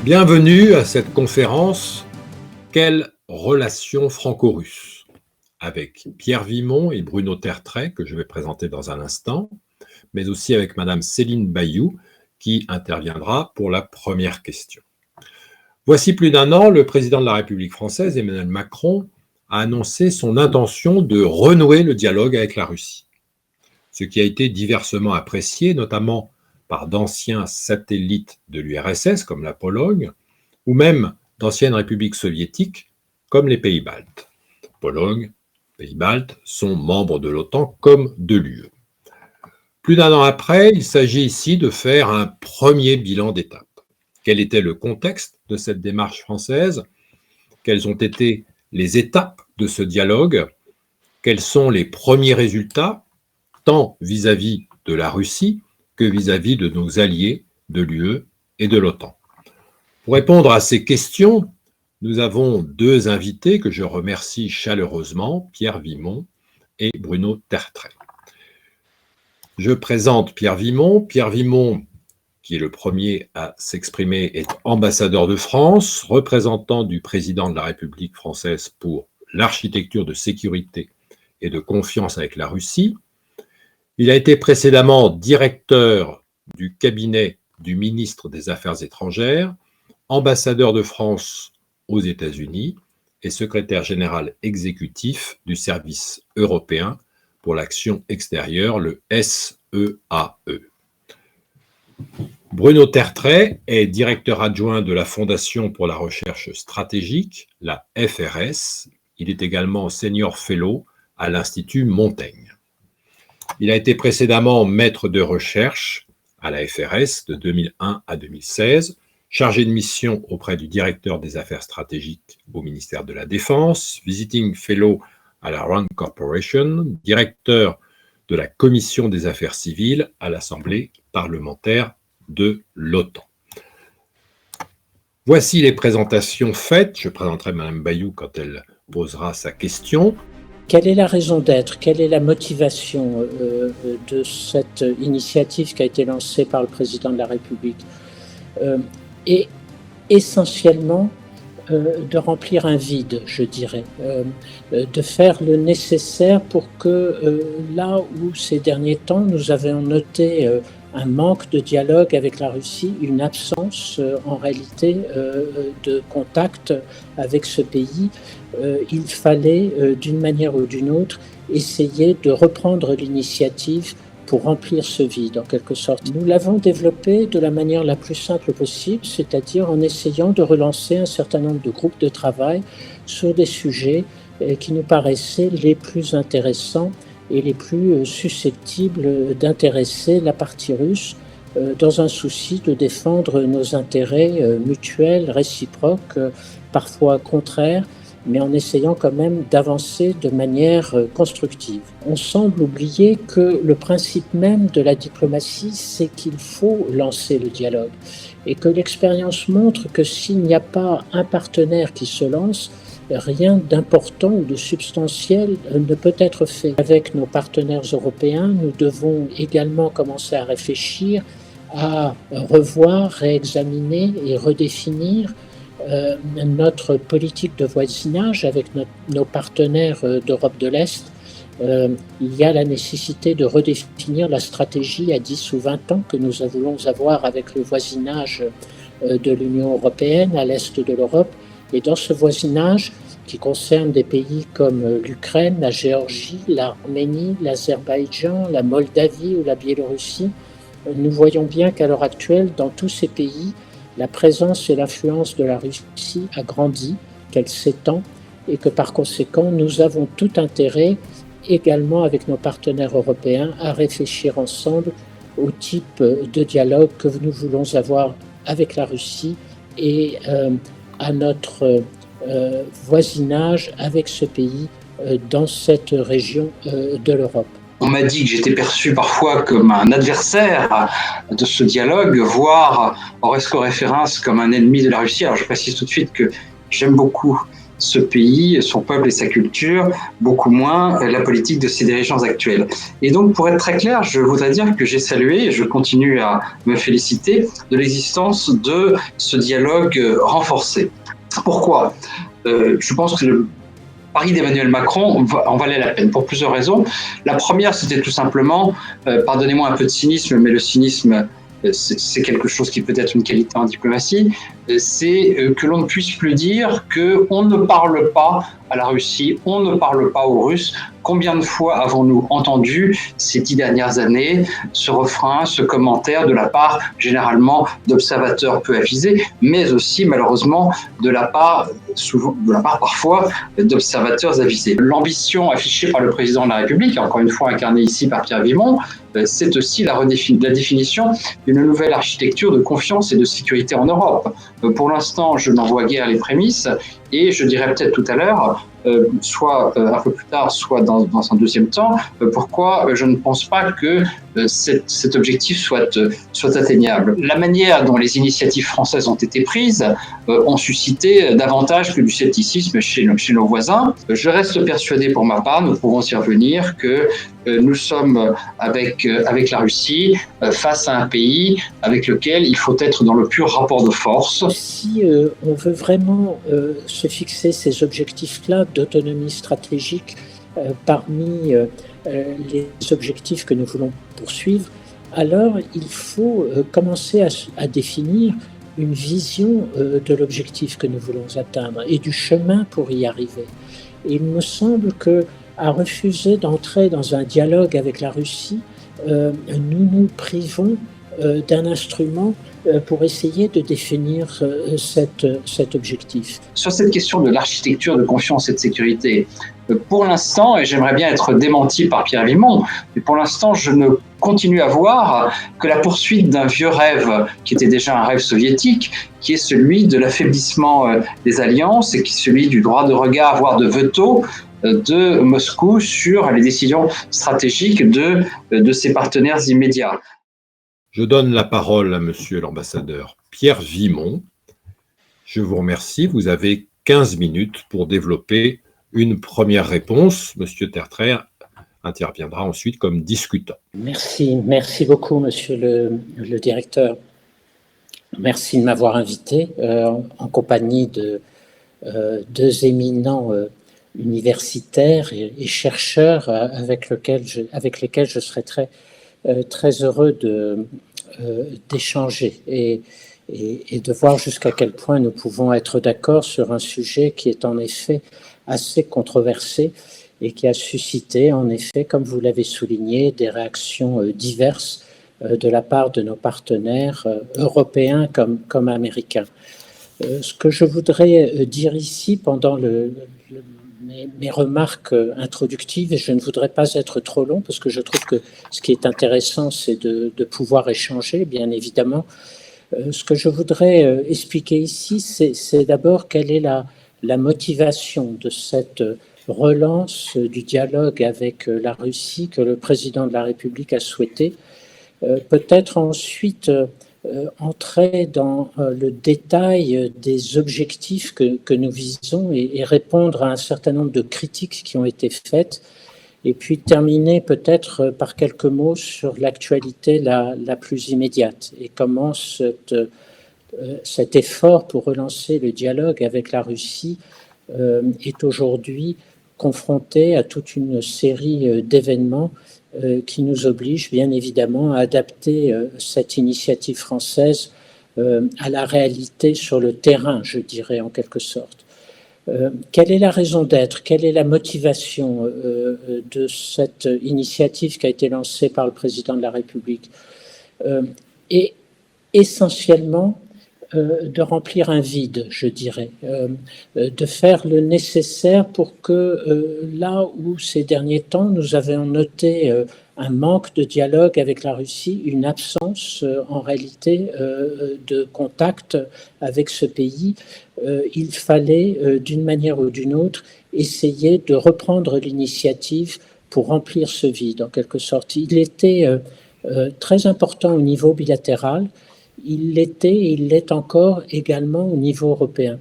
Bienvenue à cette conférence « Quelle relation franco-russe ?» avec Pierre Vimont et Bruno Tertrais, que je vais présenter dans un instant, mais aussi avec Madame Céline Bayou, qui interviendra pour la première question. Voici plus d'un an, le président de la République française, Emmanuel Macron, a annoncé son intention de renouer le dialogue avec la Russie, ce qui a été diversement apprécié, notamment par d'anciens satellites de l'URSS, comme la Pologne, ou même d'anciennes républiques soviétiques, comme les Pays-Baltes. Pologne, Pays-Baltes sont membres de l'OTAN comme de l'UE. Plus d'un an après, il s'agit ici de faire un premier bilan d'étape. Quel était le contexte de cette démarche française? Quelles ont été les étapes de ce dialogue? Quels sont les premiers résultats, tant vis-à-vis de la Russie que vis-à-vis de nos alliés de l'UE et de l'OTAN? Pour répondre à ces questions, nous avons deux invités que je remercie chaleureusement, Pierre Vimont et Bruno Tertrais. Je présente Pierre Vimont. Pierre Vimont, qui est le premier à s'exprimer, est ambassadeur de France, représentant du président de la République française pour l'architecture de sécurité et de confiance avec la Russie. Il a été précédemment directeur du cabinet du ministre des Affaires étrangères, ambassadeur de France aux États-Unis et secrétaire général exécutif du Service européen pour l'action extérieure, le SEAE. Bruno Tertrais est directeur adjoint de la Fondation pour la recherche stratégique, la FRS. Il est également senior fellow à l'Institut Montaigne. Il a été précédemment maître de recherche à la FRS de 2001 à 2016, chargé de mission auprès du directeur des affaires stratégiques au ministère de la Défense, visiting fellow à la Rand Corporation, directeur de la commission des affaires civiles à l'Assemblée parlementaire de l'OTAN. Voici les présentations faites. Je présenterai Mme Bayou quand elle posera sa question. Quelle est la raison d'être? Quelle est la motivation de cette initiative qui a été lancée par le président de la République? Et essentiellement de remplir un vide, je dirais, de faire le nécessaire pour que là où ces derniers temps nous avions noté un manque de dialogue avec la Russie, une absence en réalité de contact avec ce pays, il fallait d'une manière ou d'une autre essayer de reprendre l'initiative pour remplir ce vide, en quelque sorte. Nous l'avons développé de la manière la plus simple possible, c'est-à-dire en essayant de relancer un certain nombre de groupes de travail sur des sujets qui nous paraissaient les plus intéressants et les plus susceptibles d'intéresser la partie russe dans un souci de défendre nos intérêts mutuels, réciproques, parfois contraires, mais en essayant quand même d'avancer de manière constructive. On semble oublier que le principe même de la diplomatie, c'est qu'il faut lancer le dialogue et que l'expérience montre que s'il n'y a pas un partenaire qui se lance, rien d'important ou de substantiel ne peut être fait. Avec nos partenaires européens, nous devons également commencer à réfléchir, à revoir, réexaminer et redéfinir notre politique de voisinage avec nos partenaires d'Europe de l'Est. Il y a la nécessité de redéfinir la stratégie à 10 ou 20 ans que nous voulons avoir avec le voisinage de l'Union européenne à l'est de l'Europe. Et dans ce voisinage, qui concerne des pays comme l'Ukraine, la Géorgie, l'Arménie, l'Azerbaïdjan, la Moldavie ou la Biélorussie, nous voyons bien qu'à l'heure actuelle, dans tous ces pays, la présence et l'influence de la Russie a grandi, qu'elle s'étend et que par conséquent, nous avons tout intérêt, également avec nos partenaires européens, à réfléchir ensemble au type de dialogue que nous voulons avoir avec la Russie et à notre voisinage avec ce pays dans cette région de l'Europe. On m'a dit que j'étais perçu parfois comme un adversaire de ce dialogue, voire en référence comme un ennemi de la Russie. Alors je précise tout de suite que j'aime beaucoup ce pays, son peuple et sa culture, beaucoup moins la politique de ses dirigeants actuels. Et donc, pour être très clair, je voudrais dire que j'ai salué, et je continue à me féliciter de l'existence de ce dialogue renforcé. Pourquoi ? Je pense que le pari d'Emmanuel Macron en valait la peine pour plusieurs raisons. La première, c'était tout simplement, pardonnez-moi un peu de cynisme, mais le cynisme, c'est quelque chose qui peut être une qualité en diplomatie, c'est que l'on ne puisse plus dire qu'on ne parle pas à la Russie, on ne parle pas aux Russes. Combien de fois avons-nous entendu ces 10 dernières années ce refrain, ce commentaire de la part généralement d'observateurs peu avisés, mais aussi malheureusement de la part parfois d'observateurs avisés. L'ambition affichée par le président de la République, encore une fois incarnée ici par Pierre Vimont, c'est aussi la définition d'une nouvelle architecture de confiance et de sécurité en Europe. Pour l'instant, je n'en vois guère les prémices et je dirais peut-être tout à l'heure, soit un peu plus tard, soit dans un deuxième temps, pourquoi je ne pense pas que cet objectif soit atteignable. La manière dont les initiatives françaises ont été prises ont suscité davantage que du scepticisme chez nos voisins. Je reste persuadé pour ma part, nous pouvons y revenir, que nous sommes avec la Russie face à un pays avec lequel il faut être dans le pur rapport de force. Si on veut vraiment se fixer ces objectifs-là d'autonomie stratégique parmi les objectifs que nous voulons poursuivre, alors il faut commencer à définir une vision de l'objectif que nous voulons atteindre et du chemin pour y arriver. Et il me semble qu'à refuser d'entrer dans un dialogue avec la Russie, nous nous privons d'un instrument pour essayer de définir cet objectif. Sur cette question de l'architecture de confiance et de sécurité, pour l'instant, et j'aimerais bien être démenti par Pierre Vimont, mais pour l'instant, je ne continue à voir que la poursuite d'un vieux rêve qui était déjà un rêve soviétique, qui est celui de l'affaiblissement des alliances et qui est celui du droit de regard, voire de veto de Moscou sur les décisions stratégiques de ses partenaires immédiats. Je donne la parole à monsieur l'ambassadeur Pierre Vimont. Je vous remercie. Vous avez 15 minutes pour développer une première réponse. Monsieur Tertrais interviendra ensuite comme discutant. Merci beaucoup, monsieur le directeur. Merci de m'avoir invité en compagnie de deux éminents universitaires et chercheurs avec lesquels je serai très heureux d'échanger et de voir jusqu'à quel point nous pouvons être d'accord sur un sujet qui est en effet assez controversé et qui a suscité, en effet, comme vous l'avez souligné, des réactions diverses de la part de nos partenaires européens comme américains. Ce que je voudrais dire ici pendant mes remarques introductives, et je ne voudrais pas être trop long parce que je trouve que ce qui est intéressant, c'est de pouvoir échanger, bien évidemment. Ce que je voudrais expliquer ici, c'est d'abord quelle est la motivation de cette relance du dialogue avec la Russie que le président de la République a souhaité. Peut-être ensuite entrer dans le détail des objectifs que nous visons et répondre à un certain nombre de critiques qui ont été faites, et puis terminer peut-être par quelques mots sur l'actualité la plus immédiate et comment cet effort pour relancer le dialogue avec la Russie est aujourd'hui confronté à toute une série d'événements qui nous oblige bien évidemment à adapter cette initiative française à la réalité sur le terrain, je dirais en quelque sorte. Quelle est la raison d'être, quelle est la motivation de cette initiative qui a été lancée par le président de la République? Et essentiellement de remplir un vide, je dirais, de faire le nécessaire pour que là où ces derniers temps nous avons noté un manque de dialogue avec la Russie, une absence en réalité de contact avec ce pays, il fallait d'une manière ou d'une autre essayer de reprendre l'initiative pour remplir ce vide en quelque sorte. Il était très important au niveau bilatéral. Il l'était et il l'est encore également au niveau européen.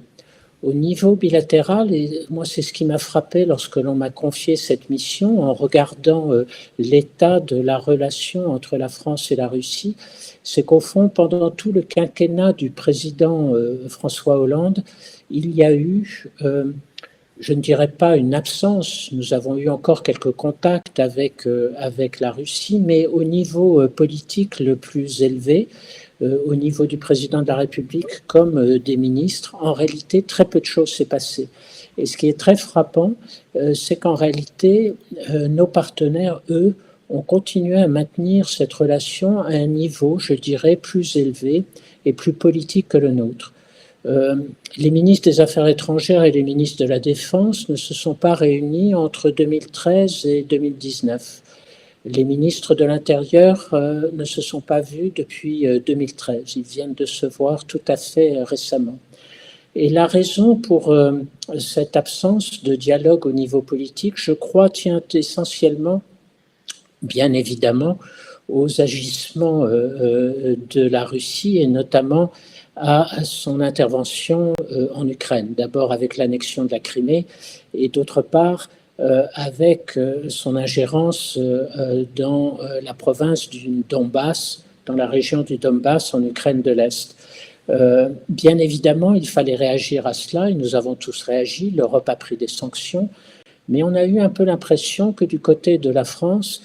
Au niveau bilatéral, et moi c'est ce qui m'a frappé lorsque l'on m'a confié cette mission, en regardant l'état de la relation entre la France et la Russie, c'est qu'au fond, pendant tout le quinquennat du président François Hollande, il y a eu, je ne dirais pas une absence, nous avons eu encore quelques contacts avec la Russie, mais au niveau politique le plus élevé, au niveau du président de la République comme des ministres, en réalité, très peu de choses s'est passé. Et ce qui est très frappant, c'est qu'en réalité, nos partenaires, eux, ont continué à maintenir cette relation à un niveau, je dirais, plus élevé et plus politique que le nôtre. Les ministres des Affaires étrangères et les ministres de la Défense ne se sont pas réunis entre 2013 et 2019. Les ministres de l'Intérieur ne se sont pas vus depuis 2013. Ils viennent de se voir tout à fait récemment. Et la raison pour cette absence de dialogue au niveau politique, je crois, tient essentiellement, bien évidemment, aux agissements de la Russie et notamment à son intervention en Ukraine. D'abord avec l'annexion de la Crimée et d'autre part avec son ingérence dans la province du Donbass, dans la région du Donbass en Ukraine de l'Est. Bien évidemment, il fallait réagir à cela et nous avons tous réagi. L'Europe a pris des sanctions, mais on a eu un peu l'impression que du côté de la France,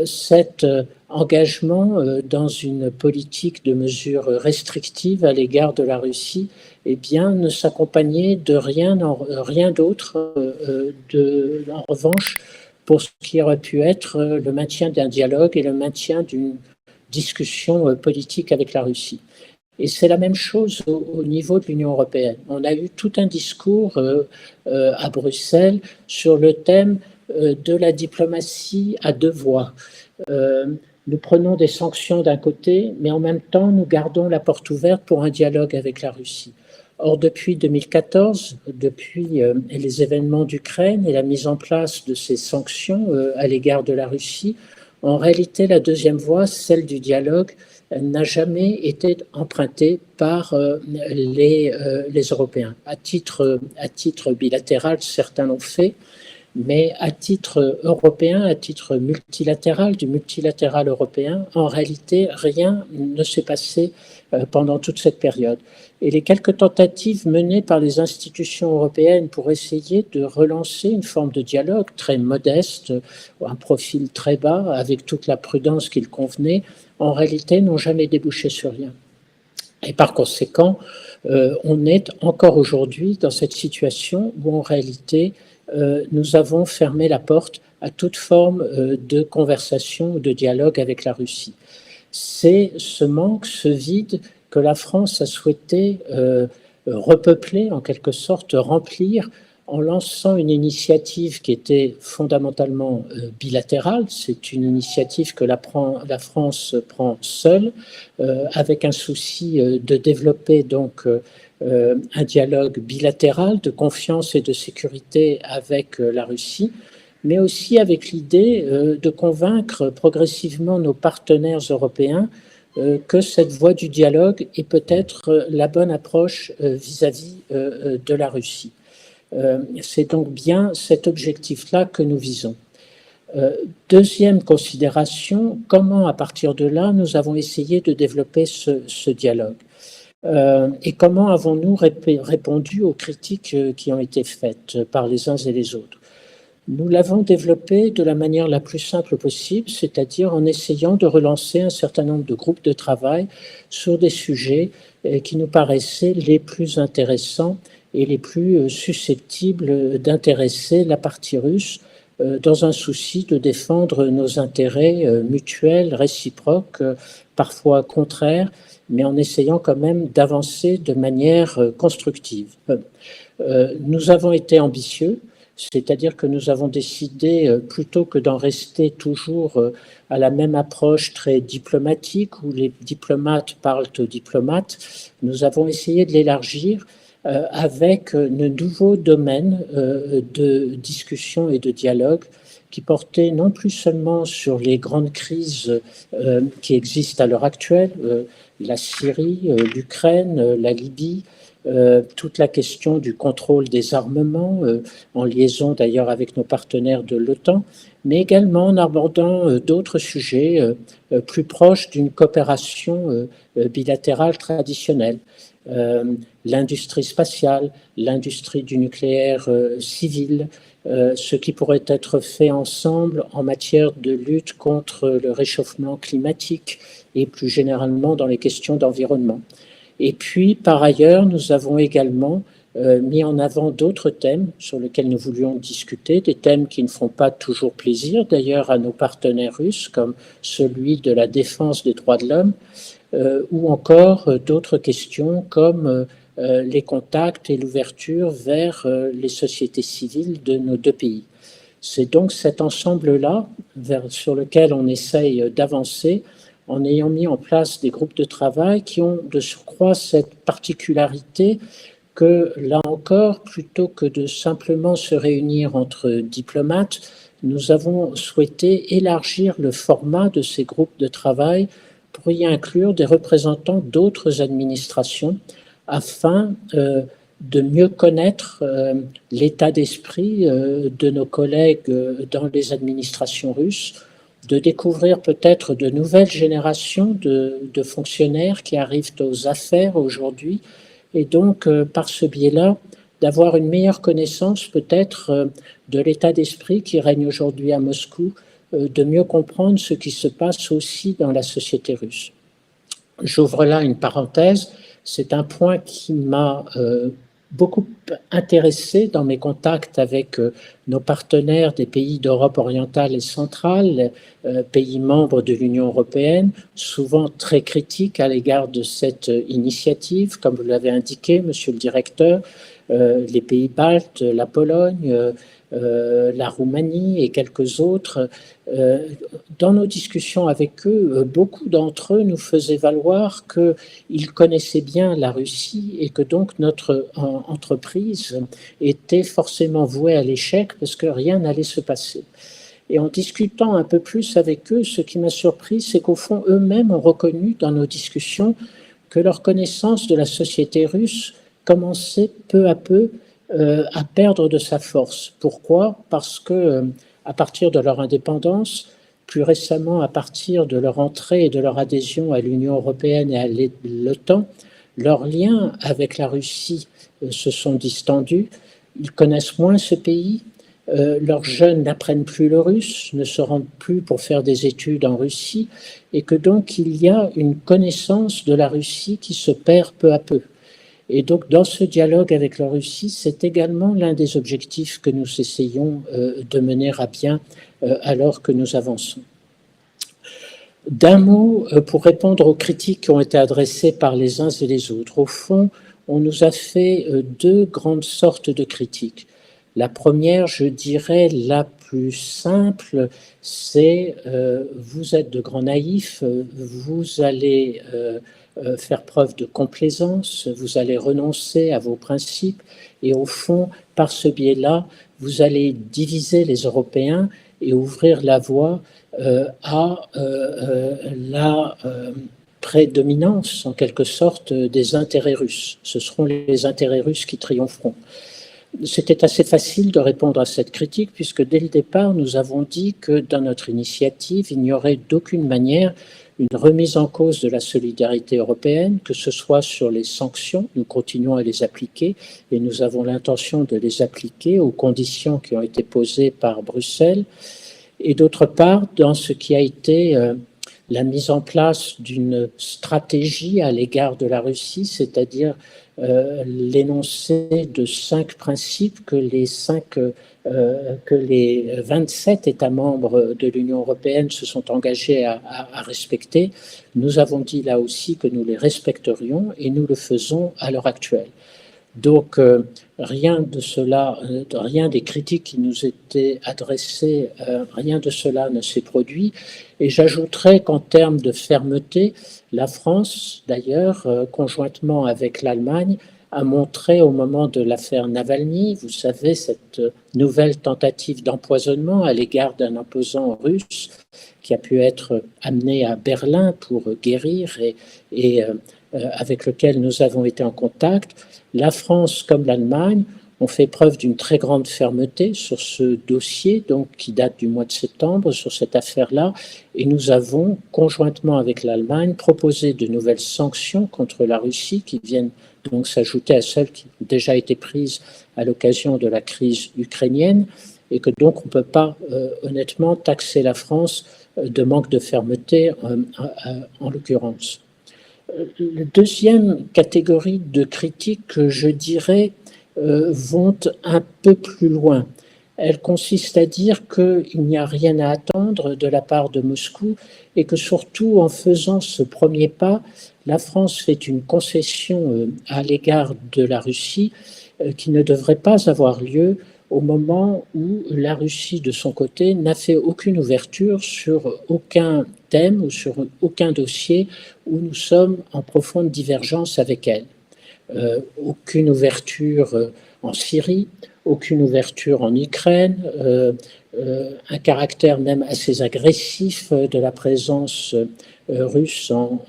cet engagement dans une politique de mesures restrictives à l'égard de la Russie ne s'accompagnait de rien d'autre. En revanche, pour ce qui aurait pu être le maintien d'un dialogue et le maintien d'une discussion politique avec la Russie. Et c'est la même chose au niveau de l'Union européenne. On a eu tout un discours à Bruxelles sur le thème de la diplomatie à deux voies. Nous prenons des sanctions d'un côté, mais en même temps, nous gardons la porte ouverte pour un dialogue avec la Russie. Or, depuis 2014, depuis les événements d'Ukraine et la mise en place de ces sanctions à l'égard de la Russie, en réalité, la deuxième voie, celle du dialogue, n'a jamais été empruntée par les Européens. À titre bilatéral, certains l'ont fait, mais à titre européen, à titre multilatéral, du multilatéral européen, en réalité, rien ne s'est passé pendant toute cette période. Et les quelques tentatives menées par les institutions européennes pour essayer de relancer une forme de dialogue très modeste, un profil très bas, avec toute la prudence qu'il convenait, en réalité n'ont jamais débouché sur rien. Et par conséquent, on est encore aujourd'hui dans cette situation où en réalité, nous avons fermé la porte à toute forme de conversation ou de dialogue avec la Russie. C'est ce manque, ce vide que la France a souhaité repeupler, en quelque sorte, remplir en lançant une initiative qui était fondamentalement bilatérale. C'est une initiative que la France prend seule, avec un souci de développer donc un dialogue bilatéral de confiance et de sécurité avec la Russie, mais aussi avec l'idée de convaincre progressivement nos partenaires européens que cette voie du dialogue est peut-être la bonne approche vis-à-vis de la Russie. C'est donc bien cet objectif-là que nous visons. Deuxième considération, comment à partir de là nous avons essayé de développer ce dialogue et comment avons-nous répondu aux critiques qui ont été faites par les uns et les autres. Nous l'avons développé de la manière la plus simple possible, c'est-à-dire en essayant de relancer un certain nombre de groupes de travail sur des sujets qui nous paraissaient les plus intéressants et les plus susceptibles d'intéresser la partie russe dans un souci de défendre nos intérêts mutuels, réciproques, parfois contraires, mais en essayant quand même d'avancer de manière constructive. Nous avons été ambitieux, c'est-à-dire que nous avons décidé, plutôt que d'en rester toujours à la même approche très diplomatique, où les diplomates parlent aux diplomates, nous avons essayé de l'élargir avec de nouveaux domaines de discussion et de dialogue qui portaient non plus seulement sur les grandes crises qui existent à l'heure actuelle, la Syrie, l'Ukraine, la Libye, toute la question du contrôle des armements, en liaison d'ailleurs avec nos partenaires de l'OTAN, mais également en abordant d'autres sujets plus proches d'une coopération bilatérale traditionnelle. L'industrie spatiale, l'industrie du nucléaire civil, ce qui pourrait être fait ensemble en matière de lutte contre le réchauffement climatique et plus généralement dans les questions d'environnement. Et puis, par ailleurs, nous avons également mis en avant d'autres thèmes sur lesquels nous voulions discuter, des thèmes qui ne font pas toujours plaisir d'ailleurs à nos partenaires russes, comme celui de la défense des droits de l'homme, ou encore d'autres questions comme les contacts et l'ouverture vers les sociétés civiles de nos deux pays. C'est donc cet ensemble-là sur lequel on essaye d'avancer en ayant mis en place des groupes de travail qui ont de surcroît cette particularité que, là encore, plutôt que de simplement se réunir entre diplomates, nous avons souhaité élargir le format de ces groupes de travail pour y inclure des représentants d'autres administrations afin de mieux connaître l'état d'esprit de nos collègues dans les administrations russes, de découvrir peut-être de nouvelles générations de fonctionnaires qui arrivent aux affaires aujourd'hui, et donc par ce biais-là, d'avoir une meilleure connaissance peut-être de l'état d'esprit qui règne aujourd'hui à Moscou, de mieux comprendre ce qui se passe aussi dans la société russe. J'ouvre là une parenthèse, c'est un point qui m'a beaucoup intéressé dans mes contacts avec nos partenaires des pays d'Europe orientale et centrale, pays membres de l'Union européenne, souvent très critiques à l'égard de cette initiative, comme vous l'avez indiqué, monsieur le directeur, les pays baltes, la Pologne, la Roumanie et quelques autres. Dans nos discussions avec eux, beaucoup d'entre eux nous faisaient valoir qu'ils connaissaient bien la Russie et que donc notre entreprise était forcément vouée à l'échec parce que rien n'allait se passer. Et en discutant un peu plus avec eux, ce qui m'a surpris, c'est qu'au fond, eux-mêmes ont reconnu dans nos discussions que leur connaissance de la société russe commençait peu à peu à perdre de sa force. Pourquoi ? Parce que à partir de leur indépendance, plus récemment à partir de leur entrée et de leur adhésion à l'Union européenne et à l'OTAN, leurs liens avec la Russie se sont distendus. Ils connaissent moins ce pays. Leurs jeunes n'apprennent plus le russe, ne se rendent plus pour faire des études en Russie, et que donc il y a une connaissance de la Russie qui se perd peu à peu. Et donc, dans ce dialogue avec la Russie, c'est également l'un des objectifs que nous essayons de mener à bien alors que nous avançons. D'un mot, pour répondre aux critiques qui ont été adressées par les uns et les autres, au fond, on nous a fait deux grandes sortes de critiques. La première, je dirais, la plus simple, c'est vous êtes de grands naïfs, vous allez faire preuve de complaisance, vous allez renoncer à vos principes et au fond, par ce biais-là, vous allez diviser les Européens et ouvrir la voie à la prédominance, en quelque sorte, des intérêts russes. Ce seront les intérêts russes qui triompheront. C'était assez facile de répondre à cette critique puisque dès le départ, nous avons dit que dans notre initiative, il n'y aurait d'aucune manière une remise en cause de la solidarité européenne, que ce soit sur les sanctions, nous continuons à les appliquer et nous avons l'intention de les appliquer aux conditions qui ont été posées par Bruxelles, et d'autre part, dans ce qui a été la mise en place d'une stratégie à l'égard de la Russie, c'est-à-dire l'énoncé de 5 principes que les 27 États membres de l'Union européenne se sont engagés à respecter. Nous avons dit là aussi que nous les respecterions et nous le faisons à l'heure actuelle. Donc, rien de cela, rien des critiques qui nous étaient adressées, rien de cela ne s'est produit. Et j'ajouterais qu'en termes de fermeté, la France, d'ailleurs, conjointement avec l'Allemagne, a montré au moment de l'affaire Navalny, vous savez, cette nouvelle tentative d'empoisonnement à l'égard d'un opposant russe qui a pu être amené à Berlin pour guérir et avec lequel nous avons été en contact, la France comme l'Allemagne ont fait preuve d'une très grande fermeté sur ce dossier, donc qui date du mois de septembre, sur cette affaire-là, et nous avons, conjointement avec l'Allemagne, proposé de nouvelles sanctions contre la Russie qui viennent donc s'ajouter à celles qui ont déjà été prises à l'occasion de la crise ukrainienne, et que donc on ne peut pas honnêtement taxer la France de manque de fermeté en l'occurrence. La deuxième catégorie de critiques, je dirais, vont un peu plus loin. Elle consiste à dire qu'il n'y a rien à attendre de la part de Moscou et que surtout en faisant ce premier pas, la France fait une concession à l'égard de la Russie qui ne devrait pas avoir lieu au moment où la Russie, de son côté, n'a fait aucune ouverture sur aucun thème ou sur aucun dossier où nous sommes en profonde divergence avec elle. Aucune ouverture en Syrie, aucune ouverture en Ukraine, un caractère même assez agressif de la présence russe en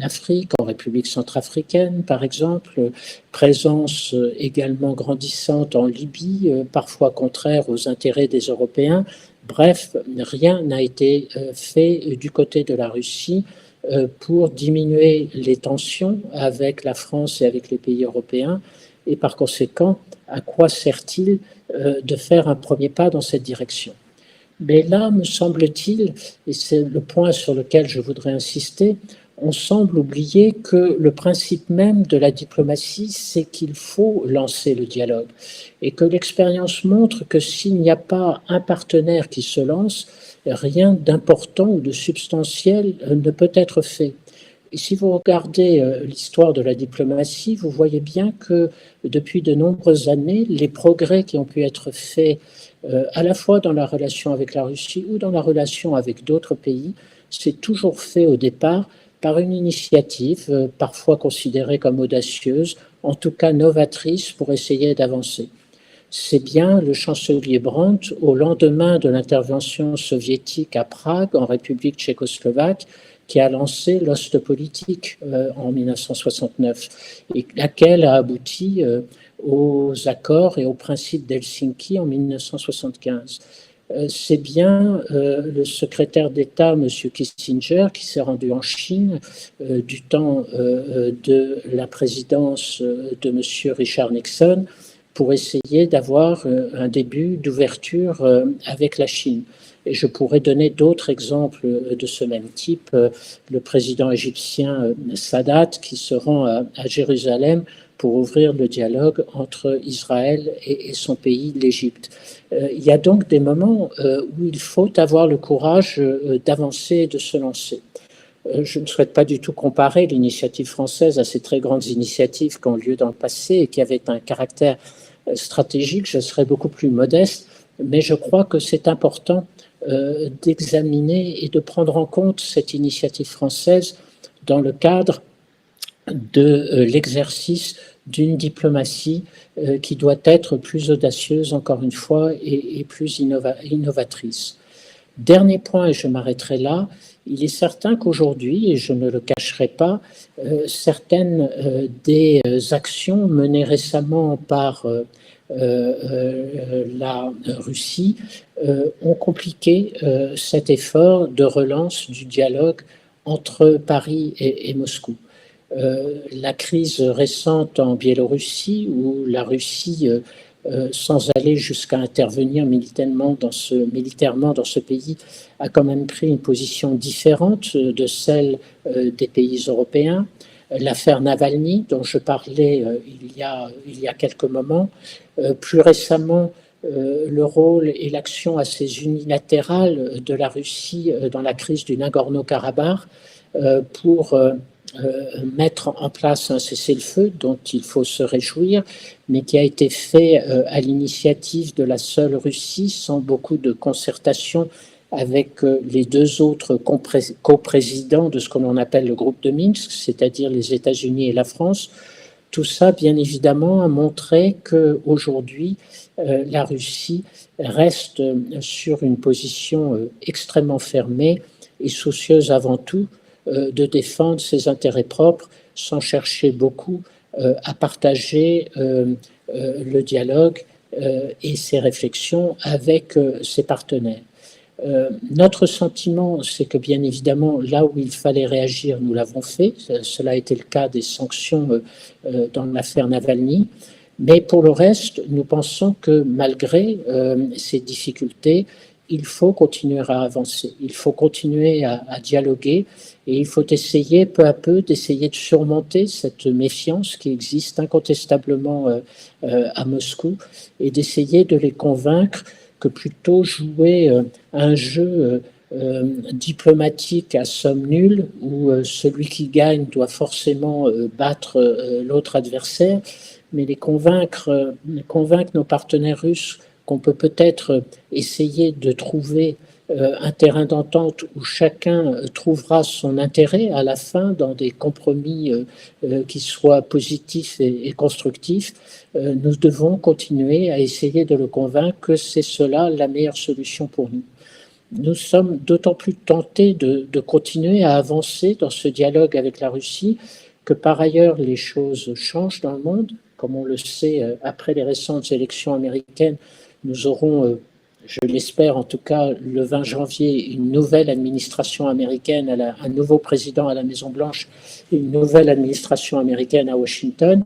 Afrique, en République centrafricaine par exemple, présence également grandissante en Libye, parfois contraire aux intérêts des Européens. Bref, rien n'a été fait du côté de la Russie pour diminuer les tensions avec la France et avec les pays européens. Et par conséquent, à quoi sert-il de faire un premier pas dans cette direction? Mais là, me semble-t-il, et c'est le point sur lequel je voudrais insister, on semble oublier que le principe même de la diplomatie, c'est qu'il faut lancer le dialogue. Et que l'expérience montre que s'il n'y a pas un partenaire qui se lance, rien d'important ou de substantiel ne peut être fait. Et si vous regardez l'histoire de la diplomatie, vous voyez bien que depuis de nombreuses années, les progrès qui ont pu être faits à la fois dans la relation avec la Russie ou dans la relation avec d'autres pays, c'est toujours fait au départ par une initiative parfois considérée comme audacieuse, en tout cas novatrice pour essayer d'avancer. C'est bien le chancelier Brandt, au lendemain de l'intervention soviétique à Prague, en République tchécoslovaque, qui a lancé l'Ostpolitik en 1969, et laquelle a abouti aux accords et aux principes d'Helsinki en 1975. C'est bien le secrétaire d'État, M. Kissinger, qui s'est rendu en Chine du temps de la présidence de M. Richard Nixon pour essayer d'avoir un début d'ouverture avec la Chine. Et je pourrais donner d'autres exemples de ce même type. Le président égyptien Sadat qui se rend à Jérusalem pour ouvrir le dialogue entre Israël et son pays, l'Égypte. Il y a donc des moments où il faut avoir le courage d'avancer et de se lancer. Je ne souhaite pas du tout comparer l'initiative française à ces très grandes initiatives qui ont lieu dans le passé et qui avaient un caractère stratégique. Je serais beaucoup plus modeste, mais je crois que c'est important d'examiner et de prendre en compte cette initiative française dans le cadre de l'exercice d'une diplomatie qui doit être plus audacieuse, encore une fois, et plus innovatrice. Dernier point, et je m'arrêterai là, il est certain qu'aujourd'hui, et je ne le cacherai pas, certaines des actions menées récemment par la Russie ont compliqué cet effort de relance du dialogue entre Paris et Moscou. La crise récente en Biélorussie, où la Russie, sans aller jusqu'à intervenir militairement dans ce pays, a quand même pris une position différente de celle des pays européens. L'affaire Navalny, dont je parlais il y a quelques moments, plus récemment, le rôle et l'action assez unilatérale de la Russie dans la crise du Nagorno-Karabakh pour mettre en place un cessez-le-feu dont il faut se réjouir, mais qui a été fait à l'initiative de la seule Russie, sans beaucoup de concertation avec les deux autres coprésidents de ce que l'on appelle le groupe de Minsk, c'est-à-dire les États-Unis et la France. Tout ça, bien évidemment, a montré qu'aujourd'hui, la Russie reste sur une position extrêmement fermée et soucieuse avant tout de défendre ses intérêts propres sans chercher beaucoup à partager le dialogue et ses réflexions avec ses partenaires. Notre sentiment, c'est que bien évidemment, là où il fallait réagir, nous l'avons fait. Cela a été le cas des sanctions dans l'affaire Navalny. Mais pour le reste, nous pensons que malgré ces difficultés, il faut continuer à avancer, il faut continuer à dialoguer et il faut essayer peu à peu d'essayer de surmonter cette méfiance qui existe incontestablement à Moscou et d'essayer de les convaincre que plutôt jouer un jeu diplomatique à somme nulle où celui qui gagne doit forcément battre l'autre adversaire, mais les convaincre nos partenaires russes qu'on peut peut-être essayer de trouver un terrain d'entente où chacun trouvera son intérêt à la fin dans des compromis qui soient positifs et constructifs. Nous devons continuer à essayer de le convaincre que c'est cela la meilleure solution pour nous. Nous sommes d'autant plus tentés de continuer à avancer dans ce dialogue avec la Russie que par ailleurs les choses changent dans le monde. Comme on le sait, après les récentes élections américaines, nous aurons, je l'espère en tout cas, le 20 janvier, une nouvelle administration américaine, un nouveau président à la Maison-Blanche, une nouvelle administration américaine à Washington,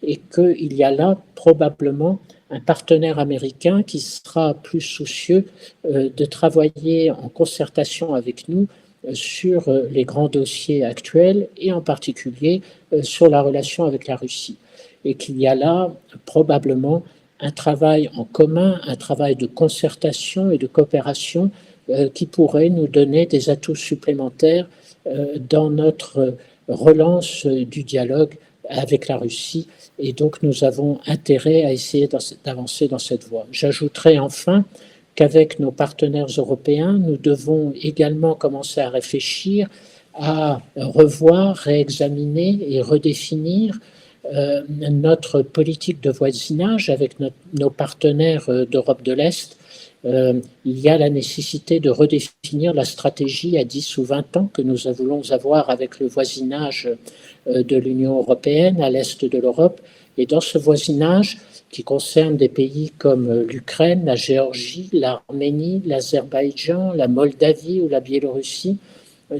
et qu'il y a là probablement un partenaire américain qui sera plus soucieux de travailler en concertation avec nous sur les grands dossiers actuels et en particulier sur la relation avec la Russie. Et qu'il y a là probablement un travail en commun, un travail de concertation et de coopération qui pourrait nous donner des atouts supplémentaires dans notre relance du dialogue avec la Russie. Et donc, nous avons intérêt à essayer d'avancer dans cette voie. J'ajouterai enfin qu'avec nos partenaires européens, nous devons également commencer à réfléchir à revoir, réexaminer et redéfinir notre politique de voisinage avec nos partenaires d'Europe de l'Est. Il y a la nécessité de redéfinir la stratégie à 10 ou 20 ans que nous voulons avoir avec le voisinage de l'Union européenne à l'est de l'Europe. Et dans ce voisinage, qui concerne des pays comme l'Ukraine, la Géorgie, l'Arménie, l'Azerbaïdjan, la Moldavie ou la Biélorussie,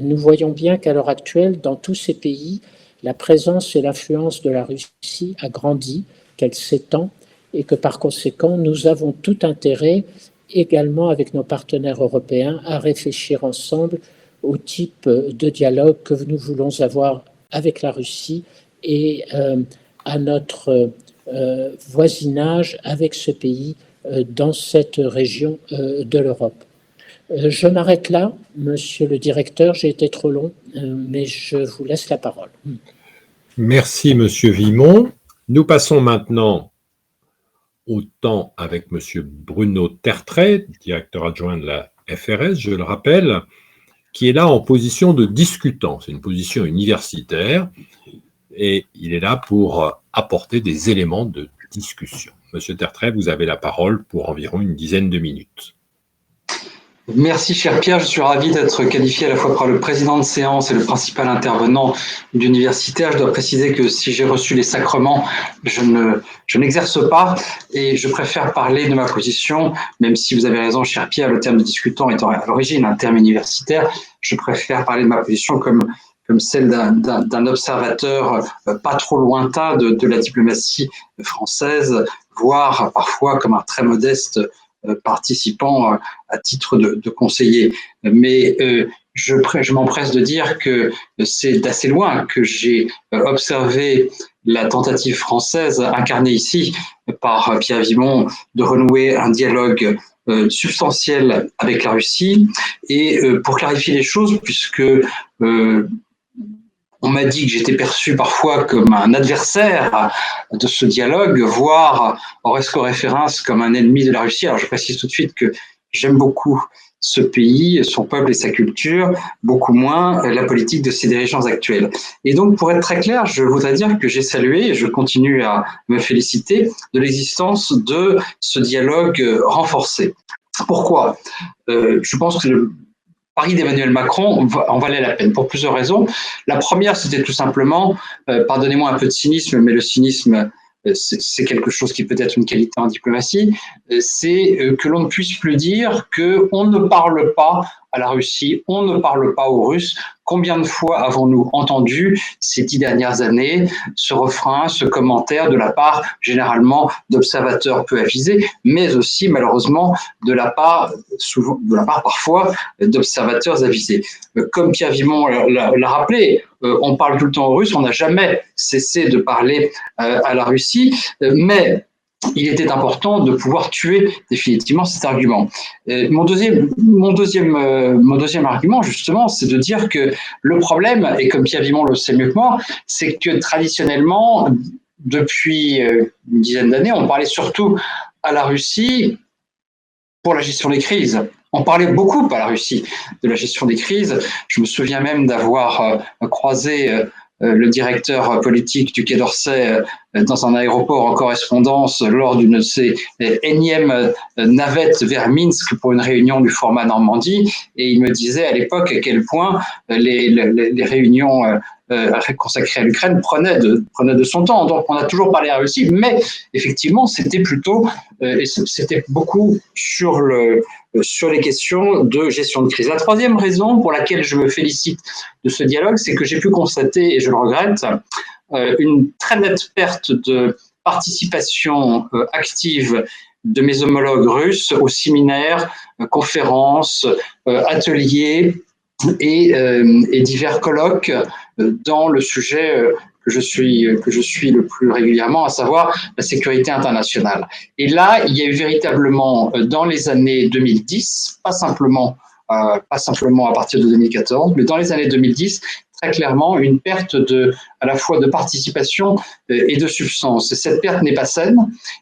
nous voyons bien qu'à l'heure actuelle, dans tous ces pays, la présence et l'influence de la Russie a grandi, qu'elle s'étend et que par conséquent, nous avons tout intérêt, également avec nos partenaires européens, à réfléchir ensemble au type de dialogue que nous voulons avoir avec la Russie et à notre voisinage avec ce pays dans cette région de l'Europe. Je m'arrête là, monsieur le directeur, j'ai été trop long, mais je vous laisse la parole. Merci, monsieur Vimont. Nous passons maintenant au temps avec monsieur Bruno Tertrais, directeur adjoint de la FRS, je le rappelle, qui est là en position de discutant. C'est une position universitaire et il est là pour apporter des éléments de discussion. Monsieur Tertrais, vous avez la parole pour environ une dizaine de minutes. Merci, cher Pierre. Je suis ravi d'être qualifié à la fois par le président de séance et le principal intervenant d'universitaire. Je dois préciser que si j'ai reçu les sacrements, je n'exerce pas et je préfère parler de ma position, même si vous avez raison, cher Pierre, le terme de discutant étant à l'origine un terme universitaire, je préfère parler de ma position comme celle d'un observateur pas trop lointain de la diplomatie française, voire parfois comme un très modeste participant à titre de conseiller. Mais je m'empresse de dire que c'est d'assez loin que j'ai observé la tentative française incarnée ici par Pierre Vimont de renouer un dialogue substantiel avec la Russie. Et pour clarifier les choses, puisque on m'a dit que j'étais perçu parfois comme un adversaire de ce dialogue, voire Oresco Référence comme un ennemi de la Russie. Alors je précise tout de suite que j'aime beaucoup ce pays, son peuple et sa culture, beaucoup moins la politique de ses dirigeants actuels. Et donc, pour être très clair, je voudrais dire que j'ai salué et je continue à me féliciter de l'existence de ce dialogue renforcé. Pourquoi ? Je pense que pari d'Emmanuel Macron en valait la peine pour plusieurs raisons. La première, c'était tout simplement, pardonnez-moi un peu de cynisme, mais le cynisme, c'est quelque chose qui peut être une qualité en diplomatie, c'est que l'on ne puisse plus dire qu'on ne parle pas à la Russie, on ne parle pas aux Russes. Combien de fois avons-nous entendu ces 10 dernières années ce refrain, ce commentaire de la part généralement d'observateurs peu avisés, mais aussi malheureusement de la part parfois d'observateurs avisés. Comme Pierre Vimont l'a rappelé, on parle tout le temps aux Russes, on n'a jamais cessé de parler à la Russie, mais il était important de pouvoir tuer définitivement cet argument. Mon deuxième argument, justement, c'est de dire que le problème, et comme Pierre Vimont le sait mieux que moi, c'est que traditionnellement, depuis une dizaine d'années, on parlait surtout à la Russie pour la gestion des crises. On parlait beaucoup à la Russie de la gestion des crises. Je me souviens même d'avoir croisé le directeur politique du Quai d'Orsay dans un aéroport en correspondance lors d'une de ces énièmes navettes vers Minsk pour une réunion du format Normandie. Et il me disait à l'époque à quel point les réunions consacrées à l'Ukraine prenaient de son temps. Donc on a toujours parlé à la Russie, mais effectivement c'était beaucoup sur les questions de gestion de crise. La troisième raison pour laquelle je me félicite de ce dialogue, c'est que j'ai pu constater, et je le regrette, une très nette perte de participation active de mes homologues russes aux séminaires, conférences, ateliers et divers colloques dans le sujet que je suis le plus régulièrement, à savoir la sécurité internationale. Et là, il y a eu véritablement dans les années 2010, pas simplement à partir de 2014, mais dans les années 2010, très clairement une perte à la fois de participation et de substance. Et cette perte n'est pas saine,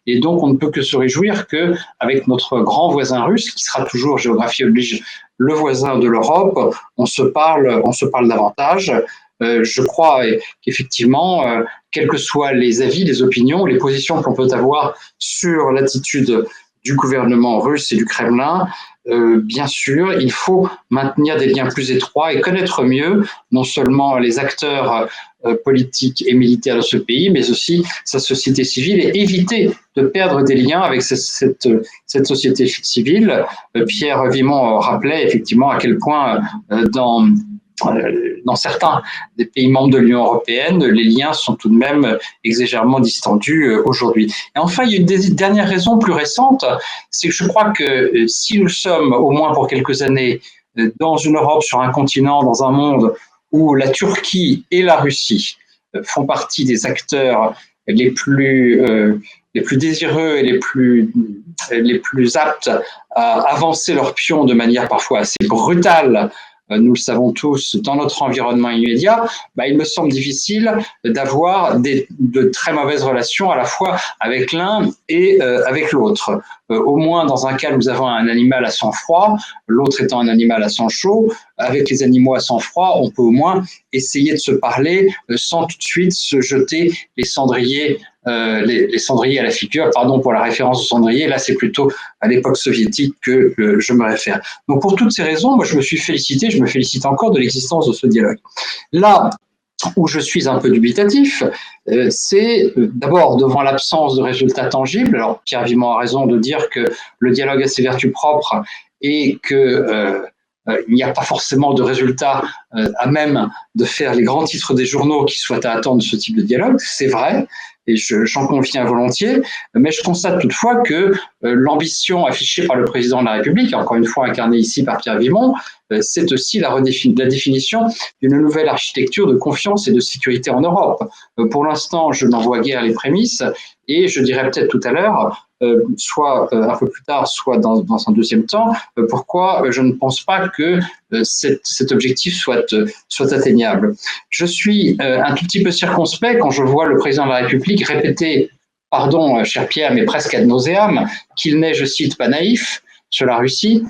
et donc on ne peut que se réjouir qu'avec notre grand voisin russe, qui sera toujours, géographie oblige, le voisin de l'Europe, on se parle davantage. Je crois qu'effectivement, quels que soient les avis, les opinions, les positions qu'on peut avoir sur l'attitude du gouvernement russe et du Kremlin, bien sûr, il faut maintenir des liens plus étroits et connaître mieux non seulement les acteurs politiques et militaires de ce pays, mais aussi sa société civile et éviter de perdre des liens avec cette société civile. Pierre Vimont rappelait effectivement à quel point dans certains des pays membres de l'Union européenne, les liens sont tout de même exagérément distendus aujourd'hui. Et enfin, il y a une dernière raison plus récente, c'est que je crois que si nous sommes, au moins pour quelques années, dans une Europe, sur un continent, dans un monde où la Turquie et la Russie font partie des acteurs les plus désireux et les plus aptes à avancer leur pion de manière parfois assez brutale, nous le savons tous, dans notre environnement immédiat, il me semble difficile d'avoir de très mauvaises relations à la fois avec l'un et avec l'autre. Au moins, dans un cas, nous avons un animal à sang froid, l'autre étant un animal à sang chaud. Avec les animaux à sang froid, on peut au moins essayer de se parler sans tout de suite se jeter les cendriers à la figure. Pardon pour la référence au cendrier, là c'est plutôt à l'époque soviétique que je me réfère. Donc pour toutes ces raisons, moi je me félicite encore de l'existence de ce dialogue. Là où je suis un peu dubitatif, c'est d'abord devant l'absence de résultats tangibles. Alors Pierre Vimont a raison de dire que le dialogue a ses vertus propres et que il n'y a pas forcément de résultats à même de faire les grands titres des journaux qui soient à attendre de ce type de dialogue. C'est vrai, et j'en conviens volontiers, mais je constate toutefois que l'ambition affichée par le président de la République, encore une fois incarnée ici par Pierre Vimont, c'est aussi la définition d'une nouvelle architecture de confiance et de sécurité en Europe. Pour l'instant, je n'en vois guère les prémices, et je dirais peut-être tout à l'heure, soit un peu plus tard, soit dans un deuxième temps, pourquoi je ne pense pas que cet objectif soit atteignable. Je suis un tout petit peu circonspect quand je vois le président de la République répéter, pardon, cher Pierre, mais presque ad nauseam, qu'il n'est, je cite, pas naïf sur la Russie,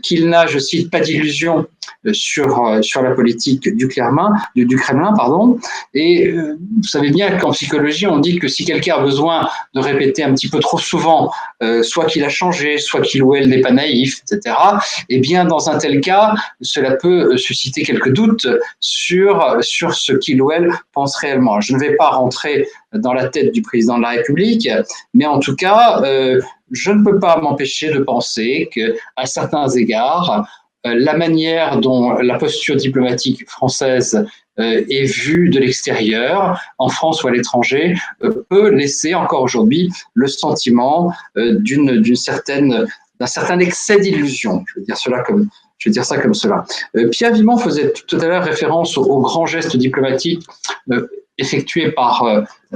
qu'il n'a, je cite, pas d'illusion sur la politique du Kremlin, pardon. Et vous savez bien qu'en psychologie, on dit que si quelqu'un a besoin de répéter un petit peu trop souvent, soit qu'il a changé, soit qu'il ou elle n'est pas naïf, etc., eh bien, dans un tel cas, cela peut susciter quelques doutes sur ce qu'il ou elle pense réellement. Je ne vais pas rentrer dans la tête du président de la République, mais en tout cas, je ne peux pas m'empêcher de penser qu'à certains égards, la manière dont la posture diplomatique française est vue de l'extérieur, en France ou à l'étranger, peut laisser encore aujourd'hui le sentiment d'un certain excès d'illusion. Je veux dire ça comme cela. Pierre Vimont faisait tout à l'heure référence aux grands gestes diplomatiques effectués par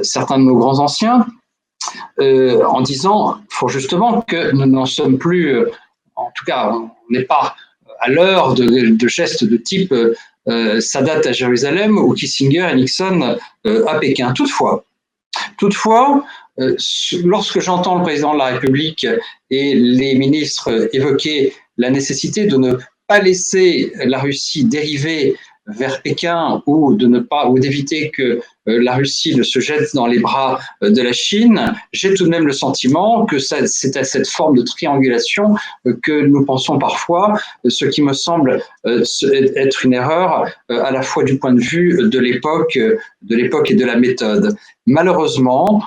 certains de nos grands anciens, en disant fort justement que nous n'en sommes plus, en tout cas, on n'est pas à l'heure de gestes de type Sadat à Jérusalem ou Kissinger et Nixon à Pékin. Toutefois, lorsque j'entends le président de la République et les ministres évoquer la nécessité de ne pas laisser la Russie dériver vers Pékin ou d'éviter que la Russie ne se jette dans les bras de la Chine, j'ai tout de même le sentiment que c'est à cette forme de triangulation que nous pensons parfois, ce qui me semble être une erreur à la fois du point de vue de l'époque et de la méthode. Malheureusement,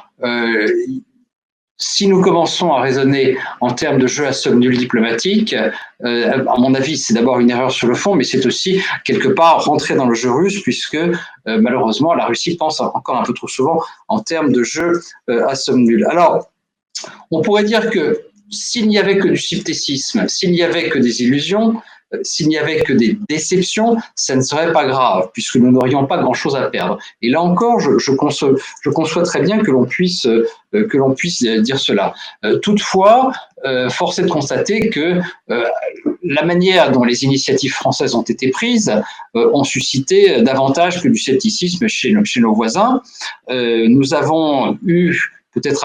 si nous commençons à raisonner en termes de jeu à somme nulle diplomatique, à mon avis, c'est d'abord une erreur sur le fond, mais c'est aussi quelque part rentrer dans le jeu russe, puisque malheureusement, la Russie pense encore un peu trop souvent en termes de jeu à somme nulle. Alors, on pourrait dire que s'il n'y avait que du scepticisme, s'il n'y avait que des illusions, s'il n'y avait que des déceptions, ça ne serait pas grave, puisque nous n'aurions pas grand-chose à perdre. Et là encore, je conçois très bien que l'on puisse dire cela. Toutefois, force est de constater que la manière dont les initiatives françaises ont été prises ont suscité davantage que du scepticisme chez nos voisins. Nous avons eu, peut-être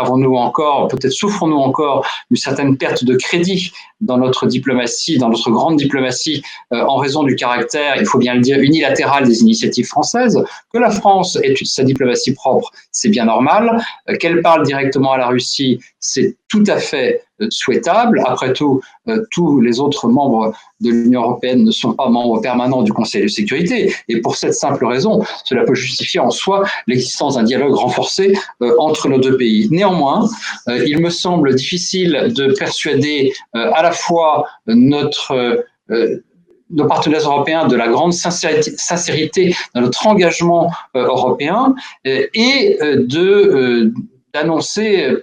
souffrons-nous encore d'une certaine perte de crédit dans notre diplomatie, dans notre grande diplomatie, en raison du caractère, il faut bien le dire, unilatéral des initiatives françaises. Que la France ait sa diplomatie propre, c'est bien normal. Qu'elle parle directement à la Russie, c'est tout à fait souhaitable. Après tout, tous les autres membres de l'Union européenne ne sont pas membres permanents du Conseil de sécurité. Et pour cette simple raison, cela peut justifier en soi l'existence d'un dialogue renforcé entre nos deux pays. Néanmoins, il me semble difficile de persuader à la fois nos partenaires européens de la grande sincérité de notre engagement européen et d'annoncer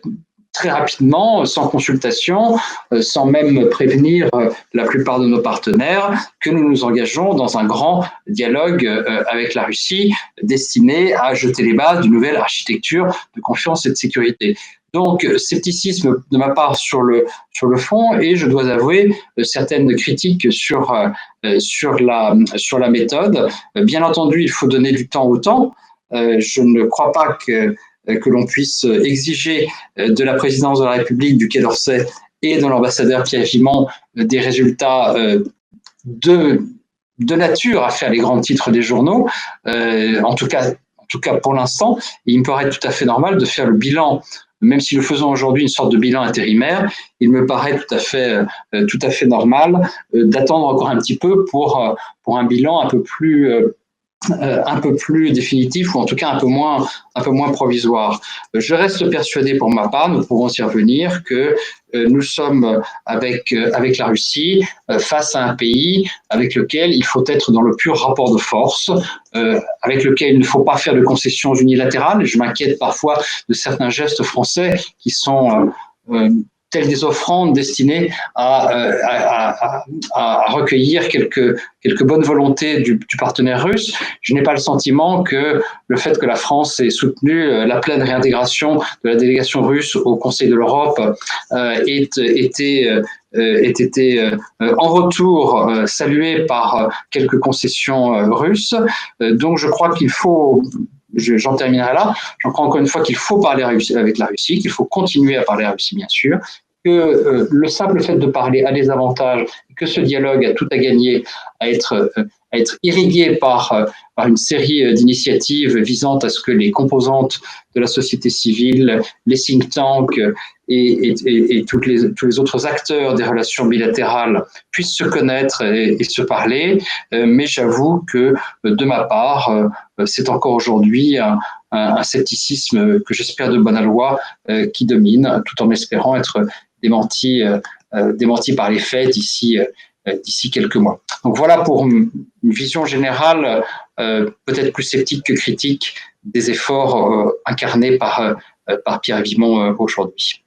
très rapidement, sans consultation, sans même prévenir la plupart de nos partenaires, que nous nous engageons dans un grand dialogue avec la Russie destiné à jeter les bases d'une nouvelle architecture de confiance et de sécurité. Donc, scepticisme de ma part sur le fond, et je dois avouer certaines critiques sur la méthode. Bien entendu, il faut donner du temps au temps. Je ne crois pas que l'on puisse exiger de la présidence de la République, du Quai d'Orsay et de l'ambassadeur Pierre Vimont des résultats de nature à faire les grands titres des journaux. En tout cas pour l'instant, il me paraît tout à fait normal de faire le bilan, même si nous faisons aujourd'hui une sorte de bilan intérimaire, il me paraît tout à fait normal d'attendre encore un petit peu pour un bilan un peu plus définitif, ou en tout cas un peu moins provisoire. Je reste persuadé pour ma part, nous pourrons y revenir, que nous sommes avec la Russie face à un pays avec lequel il faut être dans le pur rapport de force, avec lequel il ne faut pas faire de concessions unilatérales. Je m'inquiète parfois de certains gestes français qui sont telles des offrandes destinées à recueillir quelques bonnes volontés du partenaire russe. Je n'ai pas le sentiment que le fait que la France ait soutenu la pleine réintégration de la délégation russe au Conseil de l'Europe ait été en retour salué par quelques concessions russes. Donc je crois qu'il faut, j'en terminerai là, j'en crois encore une fois qu'il faut parler avec la Russie, qu'il faut continuer à parler à la Russie bien sûr, que le simple fait de parler a des avantages, que ce dialogue a tout à gagner à être irrigué par une série d'initiatives visant à ce que les composantes de la société civile, les think tanks et tous les autres acteurs des relations bilatérales puissent se connaître et se parler. Mais j'avoue que de ma part, c'est encore aujourd'hui un scepticisme que j'espère de bonne aloi qui domine, tout en espérant être démenti par les faits d'ici quelques mois. Donc voilà pour une vision générale, peut-être plus sceptique que critique, des efforts incarnés par Pierre Vimont aujourd'hui.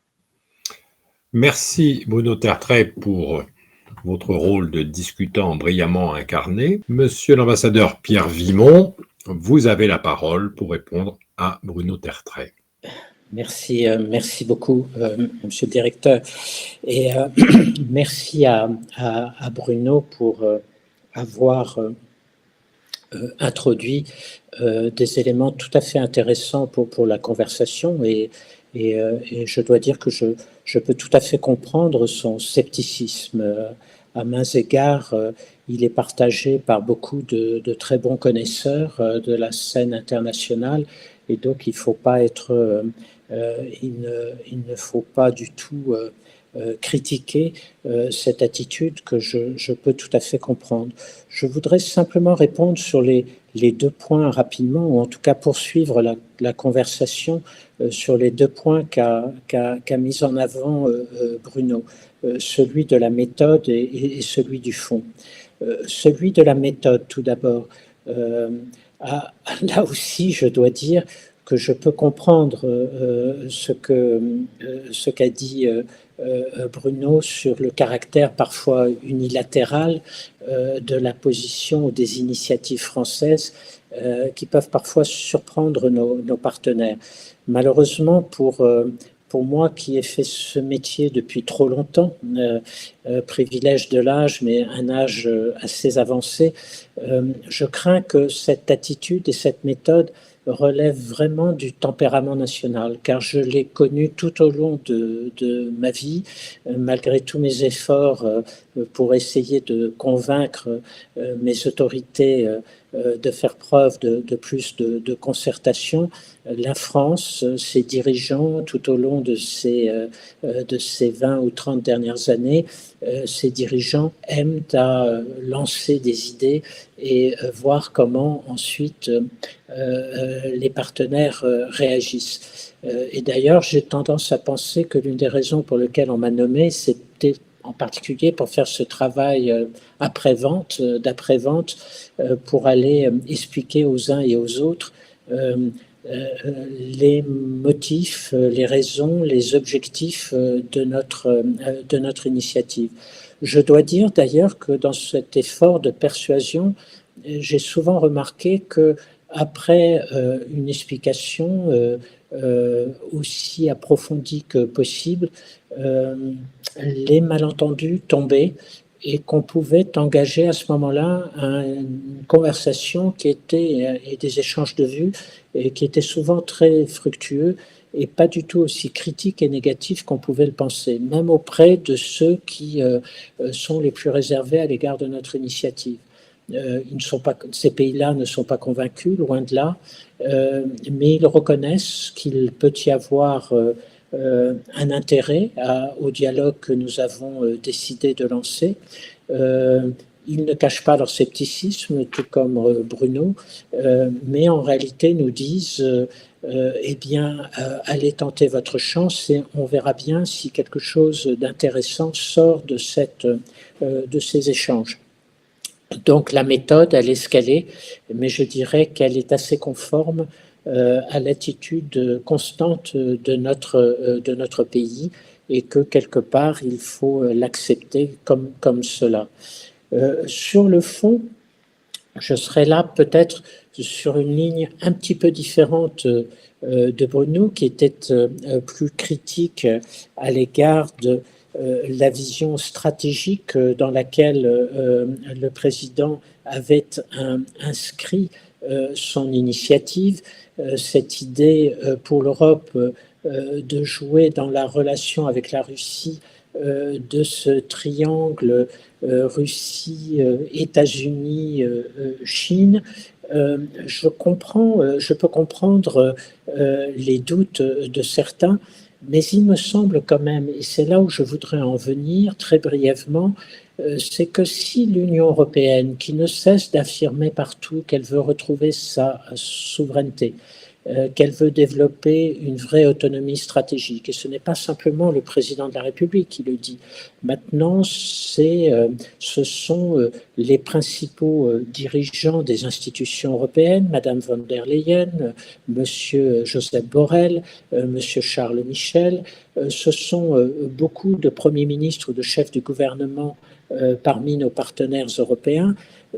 Merci Bruno Tertrais pour votre rôle de discutant brillamment incarné. Monsieur l'ambassadeur Pierre Vimont, vous avez la parole pour répondre à Bruno Tertrais. Merci beaucoup, Monsieur le directeur. Et merci à Bruno pour avoir introduit des éléments tout à fait intéressants pour la conversation. Et je dois dire que je peux tout à fait comprendre son scepticisme. À mains égards, il est partagé par beaucoup de très bons connaisseurs de la scène internationale. Et donc, il ne faut pas du tout critiquer cette attitude que je peux tout à fait comprendre. Je voudrais simplement répondre sur les deux points rapidement, ou en tout cas poursuivre la conversation sur les deux points qu'a mis en avant Bruno, celui de la méthode et celui du fond. Celui de la méthode, tout d'abord. Là aussi, je dois dire que je peux comprendre ce qu'a dit Bruno sur le caractère parfois unilatéral de la position ou des initiatives françaises qui peuvent parfois surprendre nos partenaires. Malheureusement, pour moi qui ai fait ce métier depuis trop longtemps, privilège de l'âge, mais un âge assez avancé, je crains que cette attitude et cette méthode relève vraiment du tempérament national, car je l'ai connu tout au long de ma vie, malgré tous mes efforts pour essayer de convaincre mes autorités de faire preuve de plus de concertation. La France, ses dirigeants, tout au long de ces 20 ou 30 dernières années, ces dirigeants aiment à lancer des idées et voir comment ensuite les partenaires réagissent. Et d'ailleurs, j'ai tendance à penser que l'une des raisons pour lesquelles on m'a nommé, c'était en particulier pour faire ce travail après-vente, d'après-vente, pour aller expliquer aux uns et aux autres les motifs, les raisons, les objectifs de notre initiative. Je dois dire d'ailleurs que dans cet effort de persuasion, j'ai souvent remarqué que après une explication aussi approfondie que possible, les malentendus tombaient et qu'on pouvait engager à ce moment-là une conversation et des échanges de vues et qui étaient souvent très fructueux et pas du tout aussi critiques et négatifs qu'on pouvait le penser, même auprès de ceux qui sont les plus réservés à l'égard de notre initiative. Ces pays-là ne sont pas convaincus, loin de là, mais ils reconnaissent qu'il peut y avoir un intérêt au dialogue que nous avons décidé de lancer. Ils ne cachent pas leur scepticisme, tout comme Bruno, mais en réalité nous disent eh bien, allez tenter votre chance et on verra bien si quelque chose d'intéressant sort de ces échanges. Donc la méthode, elle est ce qu'elle est, mais je dirais qu'elle est assez conforme à l'attitude constante de notre pays et que quelque part il faut l'accepter comme cela. Sur le fond, je serais là peut-être sur une ligne un petit peu différente de Bruno, qui était plus critique à l'égard de la vision stratégique dans laquelle le président avait inscrit son initiative, cette idée pour l'Europe de jouer dans la relation avec la Russie de ce triangle Russie, États-Unis, Chine, je peux comprendre les doutes de certains, mais il me semble quand même, et c'est là où je voudrais en venir très brièvement, c'est que si l'Union européenne, qui ne cesse d'affirmer partout qu'elle veut retrouver sa souveraineté, qu'elle veut développer une vraie autonomie stratégique, et ce n'est pas simplement le président de la République qui le dit. Maintenant, ce sont les principaux dirigeants des institutions européennes, Madame von der Leyen, Monsieur Joseph Borrell, Monsieur Charles Michel, ce sont beaucoup de premiers ministres ou de chefs du gouvernement parmi nos partenaires européens.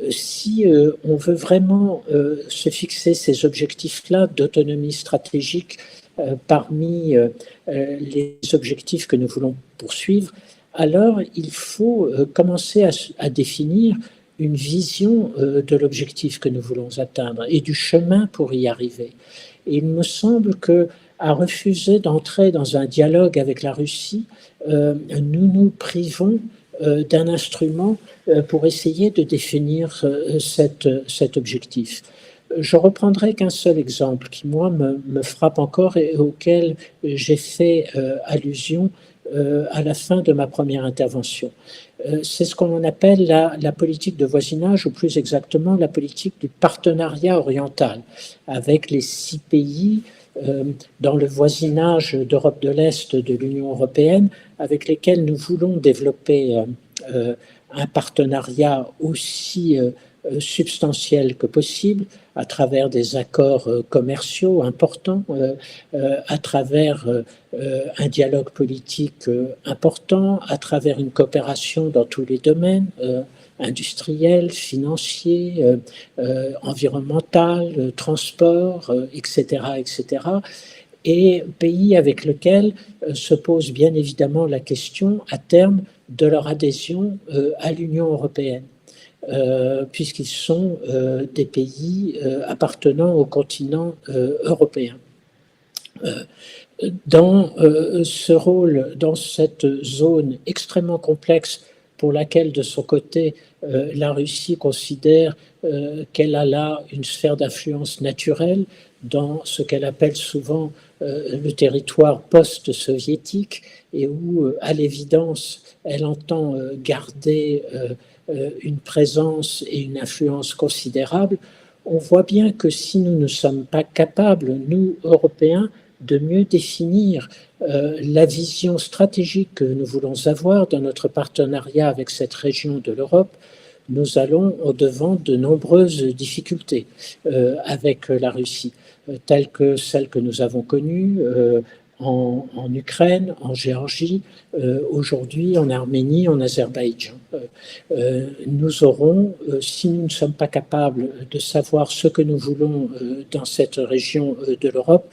Si on veut vraiment se fixer ces objectifs-là d'autonomie stratégique parmi les objectifs que nous voulons poursuivre, alors il faut commencer à définir une vision de l'objectif que nous voulons atteindre et du chemin pour y arriver. Et il me semble qu'à refuser d'entrer dans un dialogue avec la Russie, nous nous privons d'un instrument pour essayer de définir cet objectif. Je reprendrai qu'un seul exemple qui, moi, me frappe encore et auquel j'ai fait allusion à la fin de ma première intervention. C'est ce qu'on appelle la politique de voisinage, ou plus exactement la politique du partenariat oriental, avec les 6 pays dans le voisinage d'Europe de l'Est de l'Union européenne, avec lesquels nous voulons développer un partenariat aussi substantiel que possible, à travers des accords commerciaux importants, à travers un dialogue politique important, à travers une coopération dans tous les domaines, industriel, financier, environnemental, transport, etc., etc., et pays avec lesquels se pose bien évidemment la question à terme de leur adhésion à l'Union européenne, puisqu'ils sont des pays appartenant au continent européen. Dans ce rôle, dans cette zone extrêmement complexe pour laquelle, de son côté, la Russie considère qu'elle a là une sphère d'influence naturelle dans ce qu'elle appelle souvent le territoire post-soviétique, et où, à l'évidence, elle entend garder une présence et une influence considérable. On voit bien que si nous ne sommes pas capables, nous, Européens, de mieux définir la vision stratégique que nous voulons avoir dans notre partenariat avec cette région de l'Europe, nous allons au-devant de nombreuses difficultés avec la Russie, telles que celles que nous avons connues en Ukraine, en Géorgie, aujourd'hui en Arménie, en Azerbaïdjan. Nous aurons, si nous ne sommes pas capables de savoir ce que nous voulons dans cette région de l'Europe,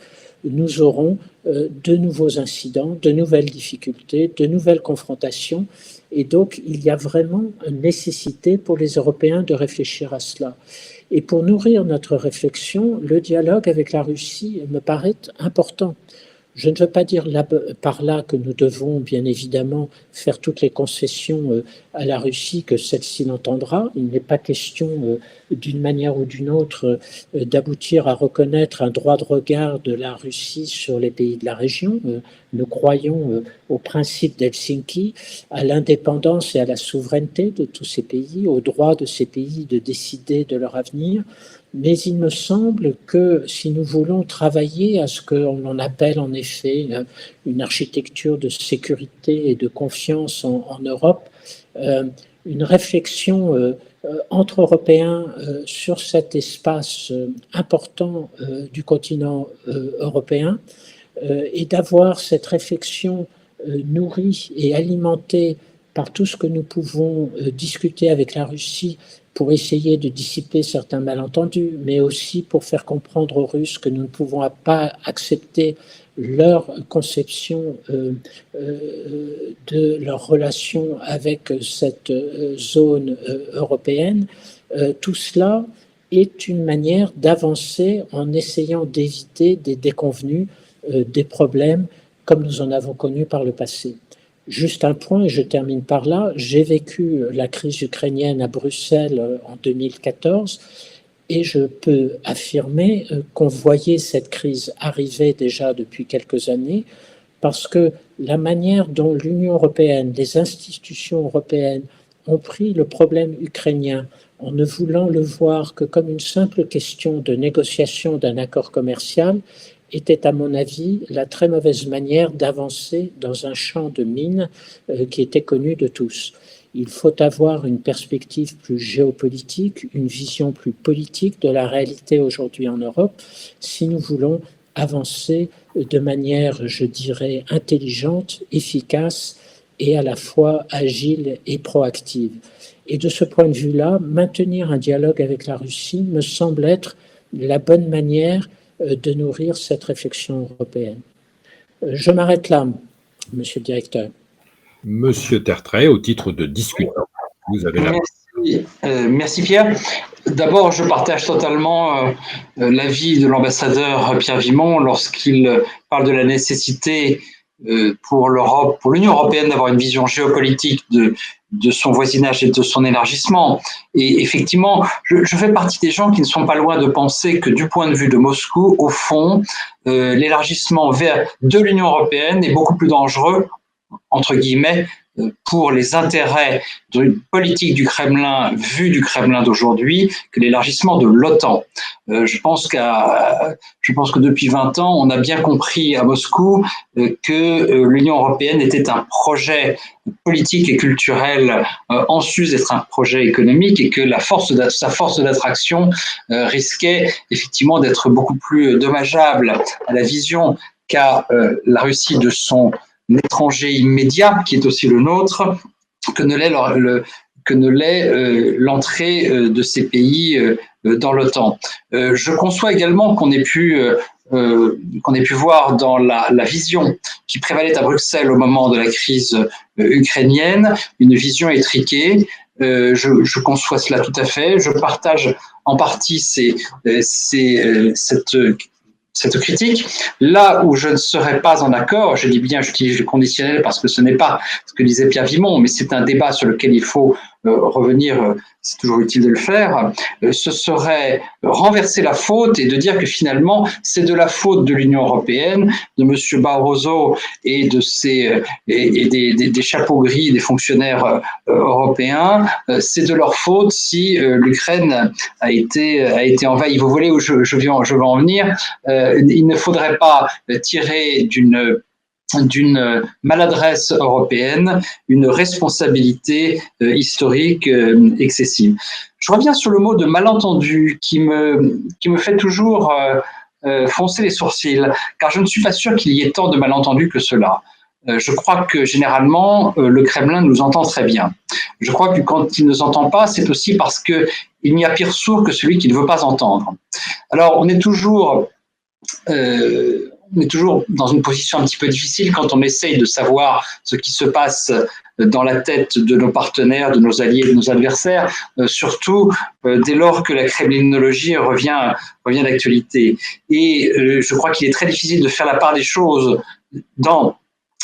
nous aurons de nouveaux incidents, de nouvelles difficultés, de nouvelles confrontations. Et donc, il y a vraiment une nécessité pour les Européens de réfléchir à cela. Et pour nourrir notre réflexion, le dialogue avec la Russie me paraît important. Je ne veux pas dire par là que nous devons bien évidemment faire toutes les concessions à la Russie que celle-ci l'entendra. Il n'est pas question d'une manière ou d'une autre d'aboutir à reconnaître un droit de regard de la Russie sur les pays de la région. Nous croyons au principe d'Helsinki, à l'indépendance et à la souveraineté de tous ces pays, au droit de ces pays de décider de leur avenir. Mais il me semble que si nous voulons travailler à ce qu'on appelle en effet une architecture de sécurité et de confiance en Europe, une réflexion entre Européens sur cet espace important du continent européen, et d'avoir cette réflexion nourrie et alimentée par tout ce que nous pouvons discuter avec la Russie pour essayer de dissiper certains malentendus, mais aussi pour faire comprendre aux Russes que nous ne pouvons pas accepter leur conception de leur relation avec cette zone européenne. Tout cela est une manière d'avancer en essayant d'éviter des déconvenues, des problèmes comme nous en avons connu par le passé. Juste un point, et je termine par là. J'ai vécu la crise ukrainienne à Bruxelles en 2014, et je peux affirmer qu'on voyait cette crise arriver déjà depuis quelques années, parce que la manière dont l'Union européenne, les institutions européennes ont pris le problème ukrainien en ne voulant le voir que comme une simple question de négociation d'un accord commercial était, à mon avis, la très mauvaise manière d'avancer dans un champ de mines qui était connu de tous. Il faut avoir une perspective plus géopolitique, une vision plus politique de la réalité aujourd'hui en Europe, si nous voulons avancer de manière, je dirais, intelligente, efficace et à la fois agile et proactive. Et de ce point de vue-là, maintenir un dialogue avec la Russie me semble être la bonne manière de nourrir cette réflexion européenne. Je m'arrête là, monsieur le directeur. Monsieur Tertrais, au titre de discutant, vous avez la parole. Merci Pierre. D'abord, je partage totalement l'avis de l'ambassadeur Pierre Vimont lorsqu'il parle de la nécessité pour l'Europe, pour l'Union européenne d'avoir une vision géopolitique de son voisinage et de son élargissement. Et effectivement, je fais partie des gens qui ne sont pas loin de penser que du point de vue de Moscou, au fond, l'élargissement de l'Union européenne est beaucoup plus dangereux, entre guillemets, pour les intérêts politiques du Kremlin, vu du Kremlin d'aujourd'hui, que l'élargissement de l'OTAN. Je pense que depuis 20 ans, on a bien compris à Moscou que l'Union européenne était un projet politique et culturel en sus d'être un projet économique et que sa force d'attraction risquait effectivement d'être beaucoup plus dommageable à la vision qu'a la Russie de son étranger immédiat, qui est aussi le nôtre, que ne l'est l'entrée de ces pays dans l'OTAN. Je conçois également qu'on ait pu voir dans la vision qui prévalait à Bruxelles au moment de la crise ukrainienne, une vision étriquée. Je conçois cela tout à fait. Je partage en partie cette critique. Là où je ne serais pas en accord, je dis bien, j'utilise le conditionnel parce que ce n'est pas ce que disait Pierre Vimont, mais c'est un débat sur lequel il faut revenir, c'est toujours utile de le faire, ce serait renverser la faute et de dire que finalement c'est de la faute de l'Union européenne, de M. Barroso et des chapeaux gris des fonctionnaires européens, c'est de leur faute si l'Ukraine a été envahie. Vous voyez où je veux en venir. Il ne faudrait pas tirer d'une maladresse européenne, une responsabilité historique excessive. Je reviens sur le mot de malentendu qui me fait toujours froncer les sourcils, car je ne suis pas sûr qu'il y ait tant de malentendus que cela. Je crois que généralement, le Kremlin nous entend très bien. Je crois que quand il ne nous entend pas, c'est aussi parce qu'il n'y a pire sourd que celui qui ne veut pas entendre. Alors, on est toujours dans une position un petit peu difficile quand on essaye de savoir ce qui se passe dans la tête de nos partenaires, de nos alliés, de nos adversaires, surtout dès lors que la kremlinologie revient d'actualité. Et je crois qu'il est très difficile de faire la part des choses dans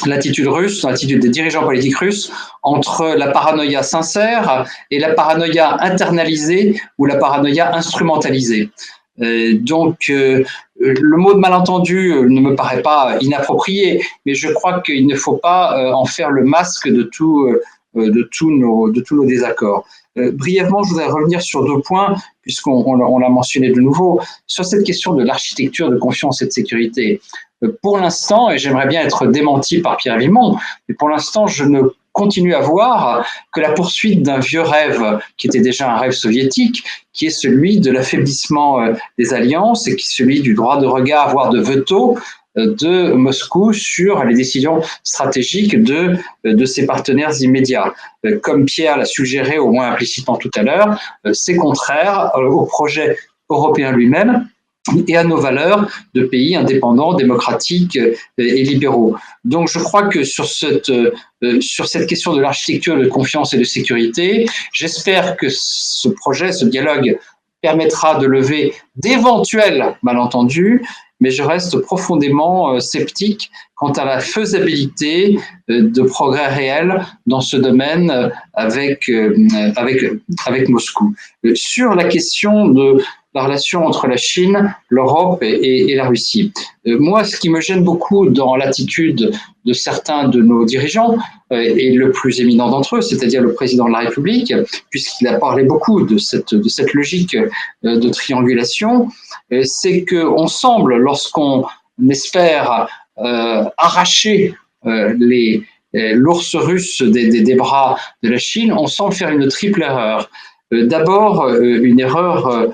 l'attitude russe, dans l'attitude des dirigeants politiques russes, entre la paranoïa sincère et la paranoïa internalisée ou la paranoïa instrumentalisée. Donc, le mot de malentendu ne me paraît pas inapproprié, mais je crois qu'il ne faut pas en faire le masque de tous nos désaccords. Brièvement, je voudrais revenir sur 2 points, puisqu'on l'a mentionné de nouveau, sur cette question de l'architecture de confiance et de sécurité. Pour l'instant, et j'aimerais bien être démenti par Pierre Vimont, mais pour l'instant, je ne continue à voir que la poursuite d'un vieux rêve qui était déjà un rêve soviétique, qui est celui de l'affaiblissement des alliances et qui est celui du droit de regard, voire de veto de Moscou sur les décisions stratégiques de ses partenaires immédiats. Comme Pierre l'a suggéré, au moins implicitement tout à l'heure, c'est contraire au projet européen lui-même et à nos valeurs de pays indépendants, démocratiques et libéraux. Donc je crois que sur cette question de l'architecture de confiance et de sécurité, j'espère que ce projet, ce dialogue permettra de lever d'éventuels malentendus, mais je reste profondément sceptique quant à la faisabilité de progrès réels dans ce domaine avec Moscou. Sur la question de la relation entre la Chine, l'Europe et la Russie. Moi, ce qui me gêne beaucoup dans l'attitude de certains de nos dirigeants, et le plus éminent d'entre eux, c'est-à-dire le président de la République, puisqu'il a parlé beaucoup de cette logique de triangulation, c'est qu'on semble, lorsqu'on espère arracher l'ours russe des bras de la Chine, on semble faire une triple erreur. D'abord, une erreur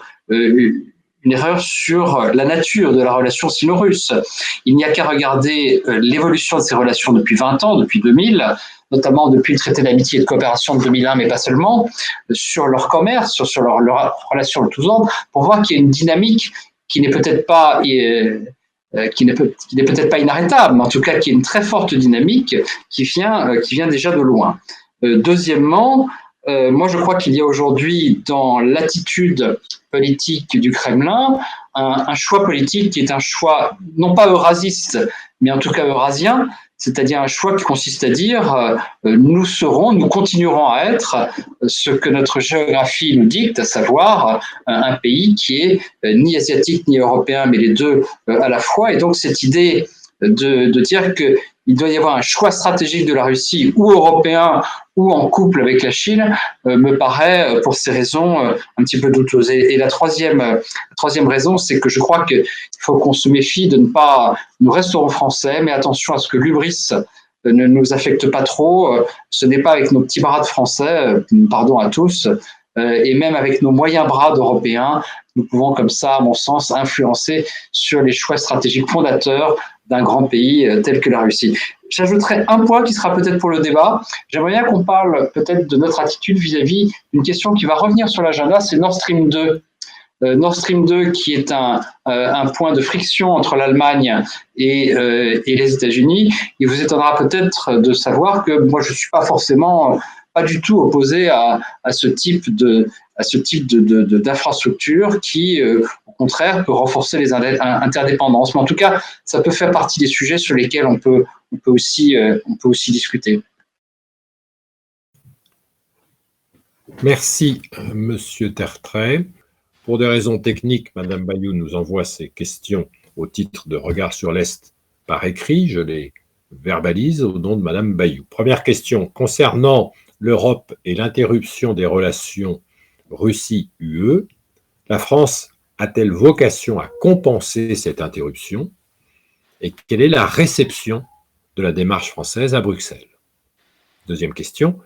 sur la nature de la relation sino-russe. Il n'y a qu'à regarder l'évolution de ces relations depuis 20 ans, depuis 2000, notamment depuis le traité d'amitié et de coopération de 2001, mais pas seulement, sur leur commerce, sur leur relation de tous ordres, pour voir qu'il y a une dynamique qui n'est peut-être pas inarrêtable, mais en tout cas qui est une très forte dynamique qui vient déjà de loin. Deuxièmement, moi je crois qu'il y a aujourd'hui dans l'attitude politique du Kremlin un choix politique qui est un choix non pas eurasiste, mais en tout cas eurasien, c'est-à-dire un choix qui consiste à dire nous continuerons à être ce que notre géographie nous dicte, à savoir un pays qui est ni asiatique ni européen, mais les deux à la fois. Et donc cette idée de dire qu'il doit y avoir un choix stratégique de la Russie ou européen ou en couple avec la Chine me paraît, pour ces raisons, un petit peu douteuse. Et la troisième raison, c'est que je crois qu'il faut qu'on se méfie de ne pas... Nous resterons français, mais attention à ce que l'hubris ne nous affecte pas trop. Ce n'est pas avec nos petits bras de français, pardon à tous, et même avec nos moyens bras d'Européens, nous pouvons comme ça, à mon sens, influencer sur les choix stratégiques fondateurs d'un grand pays tel que la Russie. J'ajouterai un point qui sera peut-être pour le débat. J'aimerais bien qu'on parle peut-être de notre attitude vis-à-vis d'une question qui va revenir sur l'agenda, c'est Nord Stream 2. Nord Stream 2 qui est un point de friction entre l'Allemagne et les États-Unis. Il vous étonnera peut-être de savoir que moi, je ne suis pas du tout opposé à ce type d'infrastructure qui, au contraire, peut renforcer les interdépendances. Mais en tout cas, ça peut faire partie des sujets sur lesquels on peut aussi discuter. Merci, Monsieur Tertrais. Pour des raisons techniques, Madame Bayou nous envoie ces questions au titre de Regard sur l'Est par écrit. Je les verbalise au nom de Madame Bayou. Première question, concernant l'Europe et l'interruption des relations Russie-UE, la France a-t-elle vocation à compenser cette interruption et quelle est la réception de la démarche française à Bruxelles? Deuxième question,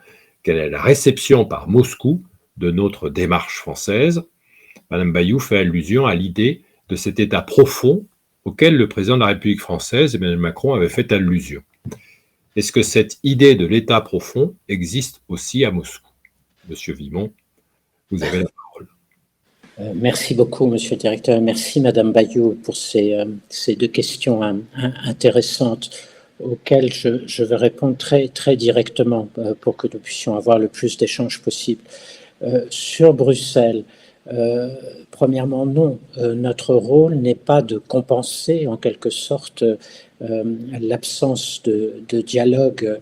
quelle est la réception par Moscou de notre démarche française? Madame Bayou fait allusion à l'idée de cet État profond auquel le président de la République française, Emmanuel Macron, avait fait allusion. Est-ce que cette idée de l'État profond existe aussi à Moscou? Monsieur Vimont, vous avez la parole. Merci beaucoup, Monsieur le Directeur. Merci, Madame Bayou, pour ces deux questions intéressantes auxquelles je vais répondre très, très directement pour que nous puissions avoir le plus d'échanges possible. Sur Bruxelles, premièrement, non. Notre rôle n'est pas de compenser, en quelque sorte, l'absence de dialogue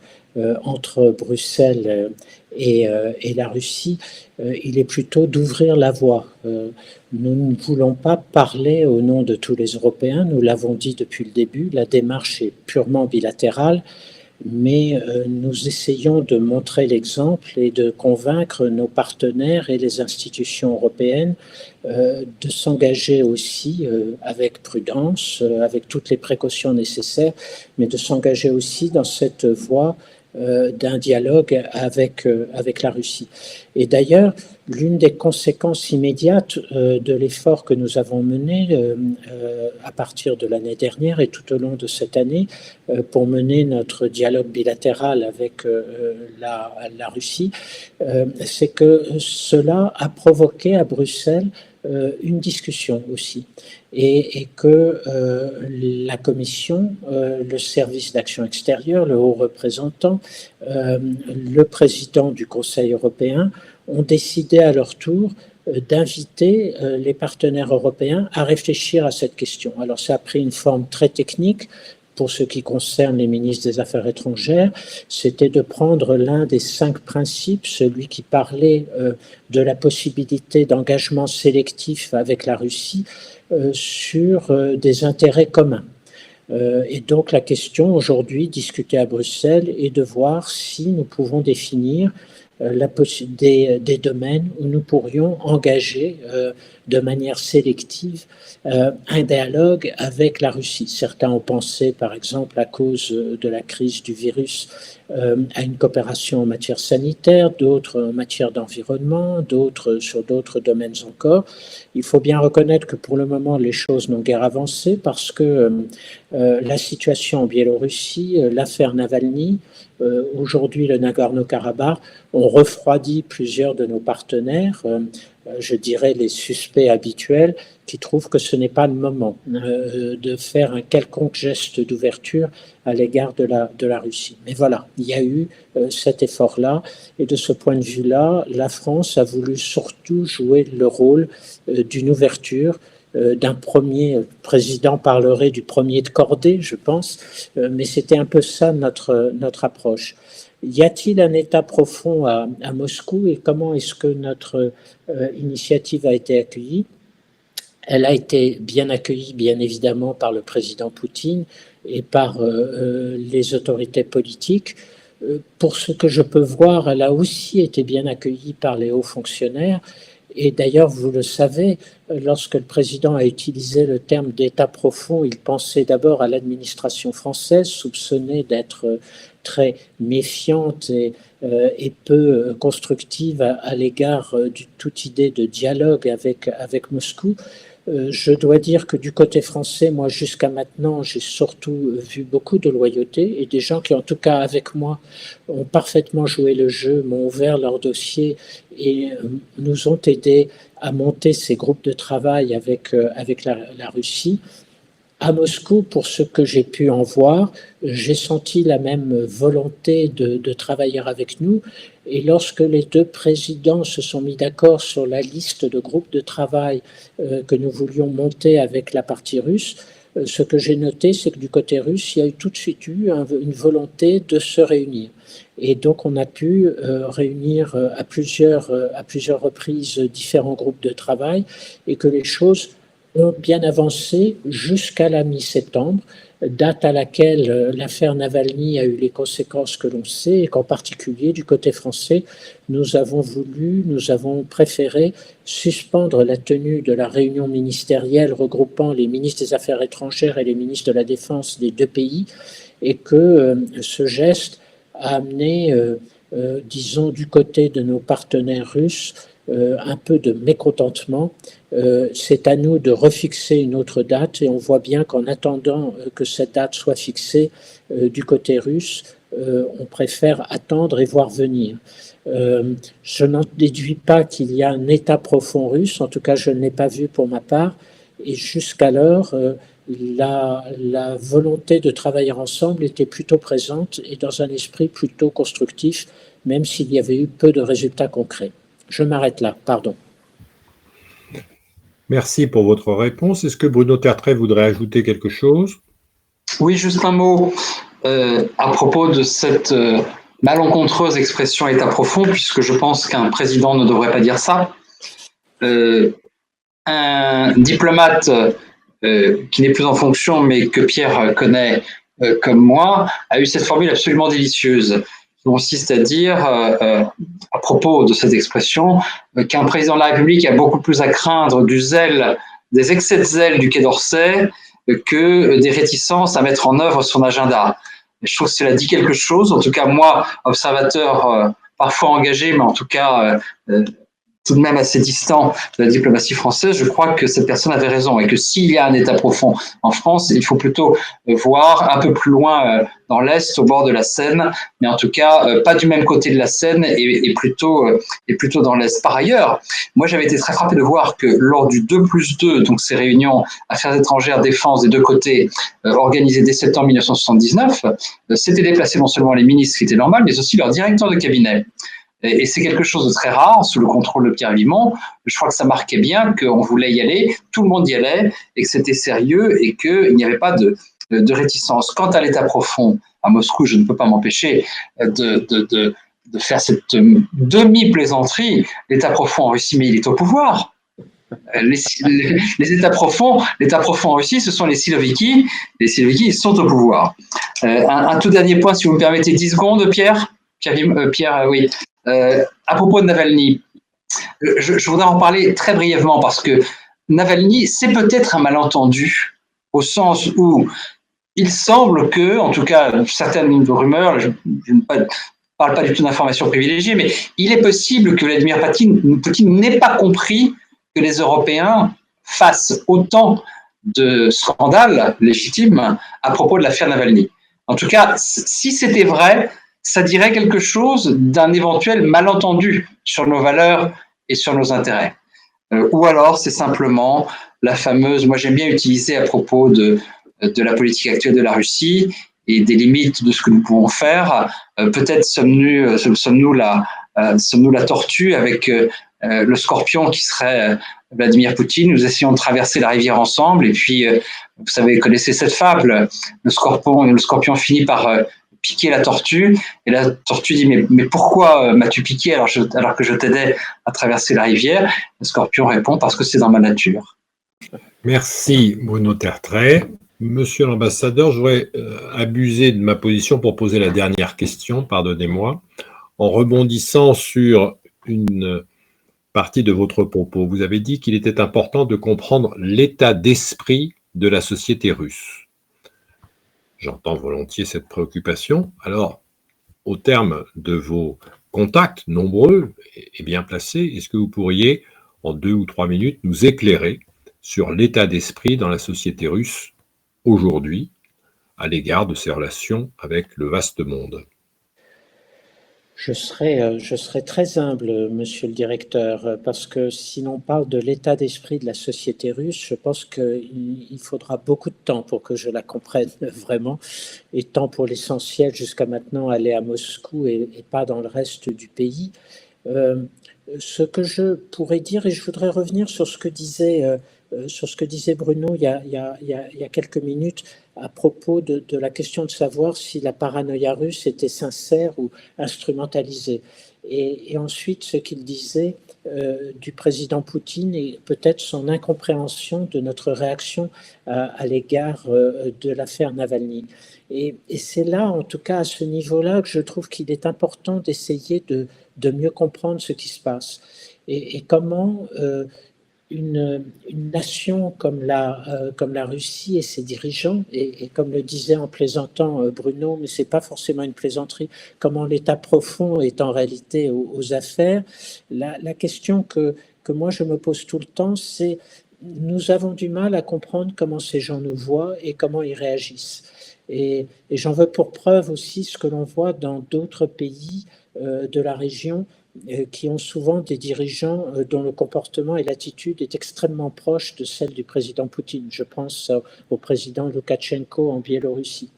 entre Bruxelles et la Russie. Il est plutôt d'ouvrir la voie. Nous ne voulons pas parler au nom de tous les Européens, nous l'avons dit depuis le début, la démarche est purement bilatérale, mais nous essayons de montrer l'exemple et de convaincre nos partenaires et les institutions européennes de s'engager aussi avec prudence, avec toutes les précautions nécessaires, mais de s'engager aussi dans cette voie d'un dialogue avec la Russie. Et d'ailleurs, l'une des conséquences immédiates de l'effort que nous avons mené à partir de l'année dernière et tout au long de cette année pour mener notre dialogue bilatéral avec la Russie, c'est que cela a provoqué à Bruxelles une discussion aussi et que la Commission, le service d'action extérieure, le haut représentant, le président du Conseil européen ont décidé à leur tour d'inviter les partenaires européens à réfléchir à cette question. Alors ça a pris une forme très technique pour ce qui concerne les ministres des Affaires étrangères, c'était de prendre l'un des 5 principes, celui qui parlait de la possibilité d'engagement sélectif avec la Russie sur des intérêts communs. Et donc la question aujourd'hui discutée à Bruxelles est de voir si nous pouvons définir des domaines où nous pourrions engager de manière sélective un dialogue avec la Russie. Certains ont pensé, par exemple, à cause de la crise du virus, à une coopération en matière sanitaire, d'autres en matière d'environnement, d'autres sur d'autres domaines encore. Il faut bien reconnaître que pour le moment, les choses n'ont guère avancé parce que la situation en Biélorussie, l'affaire Navalny, aujourd'hui le Nagorno-Karabakh, ont refroidi plusieurs de nos partenaires, je dirais les suspects habituels, qui trouvent que ce n'est pas le moment de faire un quelconque geste d'ouverture à l'égard de la Russie. Mais voilà, il y a eu cet effort-là, et de ce point de vue-là, la France a voulu surtout jouer le rôle d'une ouverture, d'un premier. Le président parlerait du premier de cordée, je pense, mais c'était un peu ça notre approche. Y a-t-il un État profond à Moscou, et comment est-ce que notre initiative a été accueillie? Elle a été bien accueillie, bien évidemment, par le président Poutine et par les autorités politiques. Pour ce que je peux voir, elle a aussi été bien accueillie par les hauts fonctionnaires. Et d'ailleurs, vous le savez, lorsque le président a utilisé le terme d'État profond, il pensait d'abord à l'administration française, soupçonnée d'être très méfiante et peu constructive à l'égard de toute idée de dialogue avec Moscou. Je dois dire que du côté français, moi jusqu'à maintenant, j'ai surtout vu beaucoup de loyauté, et des gens qui, en tout cas avec moi, ont parfaitement joué le jeu, m'ont ouvert leur dossier et nous ont aidés à monter ces groupes de travail avec la Russie. À Moscou, pour ce que j'ai pu en voir, j'ai senti la même volonté de travailler avec nous. Et lorsque les 2 présidents se sont mis d'accord sur la liste de groupes de travail que nous voulions monter avec la partie russe, ce que j'ai noté, c'est que du côté russe, il y a eu tout de suite une volonté de se réunir. Et donc, on a pu réunir à plusieurs reprises différents groupes de travail, et que les choses ont bien avancé jusqu'à la mi-septembre, date à laquelle l'affaire Navalny a eu les conséquences que l'on sait, et qu'en particulier, du côté français, nous avons préféré suspendre la tenue de la réunion ministérielle regroupant les ministres des Affaires étrangères et les ministres de la Défense des 2 pays, et que ce geste a amené, disons, du côté de nos partenaires russes, un peu de mécontentement. C'est à nous de refixer une autre date, et on voit bien qu'en attendant que cette date soit fixée du côté russe, on préfère attendre et voir venir. Je n'en déduis pas qu'il y a un État profond russe, en tout cas je ne l'ai pas vu pour ma part, et jusqu'alors la volonté de travailler ensemble était plutôt présente et dans un esprit plutôt constructif, même s'il y avait eu peu de résultats concrets. Je m'arrête là, pardon. Merci pour votre réponse. Est-ce que Bruno Tertrais voudrait ajouter quelque chose? Oui, juste un mot à propos de cette malencontreuse expression État profond, puisque je pense qu'un président ne devrait pas dire ça. Un diplomate qui n'est plus en fonction, mais que Pierre connaît comme moi, a eu cette formule absolument délicieuse, qui consiste à dire, à propos de cette expression, qu'un président de la République a beaucoup plus à craindre des excès de zèle du Quai d'Orsay que des réticences à mettre en œuvre son agenda. Je trouve que cela dit quelque chose. En tout cas, moi, observateur parfois engagé, mais en tout cas tout de même assez distant de la diplomatie française, je crois que cette personne avait raison, et que s'il y a un État profond en France, il faut plutôt voir un peu plus loin dans l'Est, au bord de la Seine, mais en tout cas pas du même côté de la Seine, et plutôt dans l'Est. Par ailleurs, moi j'avais été très frappé de voir que lors du 2+2, donc ces réunions affaires étrangères, défense des 2 côtés, organisées dès septembre 1979, s'étaient déplacés non seulement les ministres, ce qui était normal, mais aussi leur directeur de cabinet. Et c'est quelque chose de très rare, sous le contrôle de Pierre Vimont. Je crois que ça marquait bien qu'on voulait y aller, tout le monde y allait, et que c'était sérieux, et qu'il n'y avait pas de réticence. Quant à l'État profond à Moscou, je ne peux pas m'empêcher de faire cette demi-plaisanterie. L'État profond en Russie, mais il est au pouvoir. Les États profonds en Russie, ce sont les Siloviki. Les Siloviki, ils sont au pouvoir. Un tout dernier point, si vous me permettez 10 secondes, Pierre, oui. À propos de Navalny, je voudrais en parler très brièvement parce que Navalny, c'est peut-être un malentendu au sens où il semble que, en tout cas, certaines rumeurs, je ne parle pas du tout d'informations privilégiées, mais il est possible que Vladimir Poutine n'ait pas compris que les Européens fassent autant de scandales légitimes à propos de l'affaire Navalny. En tout cas, si c'était vrai, ça dirait quelque chose d'un éventuel malentendu sur nos valeurs et sur nos intérêts. Ou alors, c'est simplement la fameuse, moi j'aime bien utiliser à propos de la politique actuelle de la Russie et des limites de ce que nous pouvons faire. Peut-être sommes-nous la tortue avec le scorpion qui serait Vladimir Poutine. Nous essayons de traverser la rivière ensemble et puis, vous savez, connaissez cette fable, le scorpion finit par piquer la tortue et la tortue dit mais pourquoi m'as-tu piqué alors que je t'aidais à traverser la rivière? Le scorpion répond parce que c'est dans ma nature. Merci Bruno Tertrais. Monsieur l'ambassadeur, je voudrais abuser de ma position pour poser la dernière question, pardonnez-moi, en rebondissant sur une partie de votre propos. Vous avez dit qu'il était important de comprendre l'état d'esprit de la société russe. J'entends volontiers cette préoccupation. Alors, au terme de vos contacts nombreux et bien placés, est-ce que vous pourriez, en 2 ou 3 minutes, nous éclairer sur l'état d'esprit dans la société russe aujourd'hui à l'égard de ses relations avec le vaste monde? Je serai très humble, monsieur le directeur, parce que si l'on parle de l'état d'esprit de la société russe, je pense qu'il faudra beaucoup de temps pour que je la comprenne vraiment, étant pour l'essentiel jusqu'à maintenant aller à Moscou et pas dans le reste du pays. Ce que je pourrais dire, et je voudrais revenir sur ce que disait Bruno il y a quelques minutes à propos de la question de savoir si la paranoïa russe était sincère ou instrumentalisée. Et ensuite, ce qu'il disait du président Poutine et peut-être son incompréhension de notre réaction à l'égard de l'affaire Navalny. Et c'est là, en tout cas à ce niveau-là, que je trouve qu'il est important d'essayer de mieux comprendre ce qui se passe. Et comment une nation comme la Russie et ses dirigeants, et comme le disait en plaisantant Bruno, mais c'est pas forcément une plaisanterie, comment l'État profond est en réalité aux affaires, la question que moi je me pose tout le temps, c'est nous avons du mal à comprendre comment ces gens nous voient et comment ils réagissent. Et j'en veux pour preuve aussi ce que l'on voit dans d'autres pays de la région qui ont souvent des dirigeants dont le comportement et l'attitude est extrêmement proche de celle du président Poutine. Je pense au président Loukachenko en Biélorussie.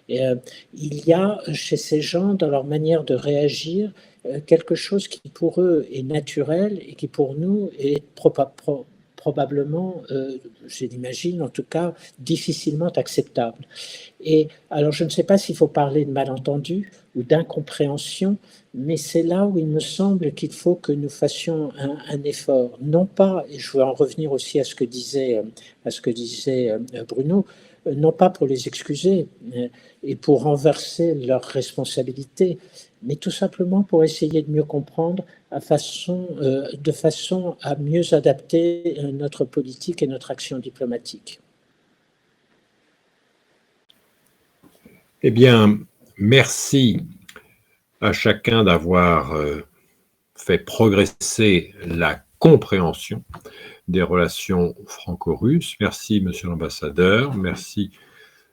Il y a chez ces gens, dans leur manière de réagir, quelque chose qui pour eux est naturel et qui pour nous est probablement, je l'imagine en tout cas, difficilement acceptable. Et alors je ne sais pas s'il faut parler de malentendu ou d'incompréhension, mais c'est là où il me semble qu'il faut que nous fassions un effort. Non pas, et je veux en revenir aussi à ce que disait Bruno, non pas pour les excuser et pour renverser leurs responsabilités, mais tout simplement pour essayer de mieux comprendre de façon à mieux adapter notre politique et notre action diplomatique. Eh bien, merci à chacun d'avoir fait progresser la compréhension des relations franco-russes. Merci, monsieur l'ambassadeur. Merci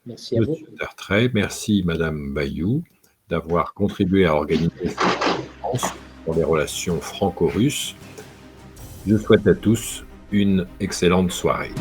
monsieur Tertrais. Merci, madame Bayou, d'avoir contribué à organiser cette conférence sur les relations franco-russes. Je souhaite à tous une excellente soirée.